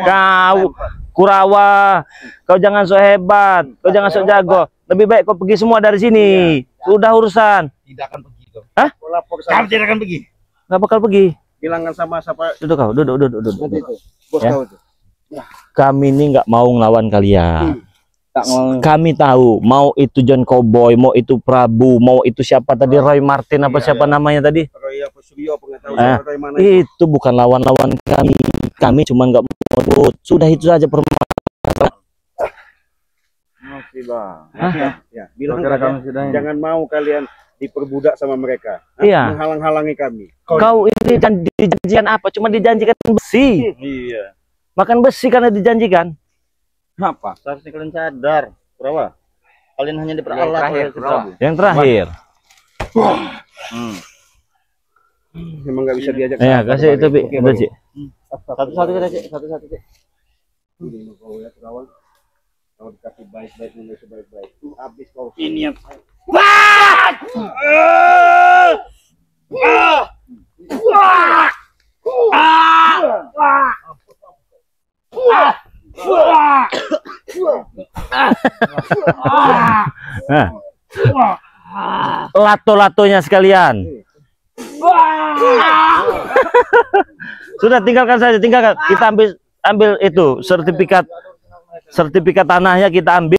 Kau Kurawa, kau jangan sok hebat, kau jangan sok jago. Lebih baik kau pergi semua dari sini. Sudah urusan. Tidak akan pergi kau. Hah? Lapor ke sana. Kami tidak akan pergi. Nggak bakal pergi. Bilangkan sama siapa Duduk kau, duduk. nanti itu. Bos Ya. kau itu. Kami ini nggak mau ngelawan kalian. Tak mau. Kami tahu, mau itu John Cowboy, mau itu Prabu, mau itu siapa tadi Roy Martin apa siapa namanya tadi? Roy apa Suryo apa nggak tahu Ah, siapa Roy mana itu. Itu bukan lawan-lawan kami. Kami cuma nggak mau ribut. Sudah itu saja permasalahan. Masih bang. Hah? Ya, bilang Kira aja, kami sudah ini. jangan mau kalian diperbudak sama mereka. Iya. Menghalang-halangi kami. Kau ini dijanjikan apa? Cuma dijanjikan besi. Iya. Makan besi karena dijanjikan. Apa? Seharusnya kalian sadar. Kurawa. Kalian hanya diperalat oleh si Prabu. Yang terakhir. Memang nggak bisa diajak. Ya, sama kasih itu, Bi. Oke, Itu, baru. Cik. Satu-satu kita cek. Satu-satu cek. Ini kau ya, Terawal. Kalau dikasih baik-baik, mulai sebaik-baik. Habis kau. Ini yang Nah. Lato-latonya sekalian. Sudah tinggalkan saja, tinggalkan. Kita ambil itu sertifikat tanahnya kita ambil.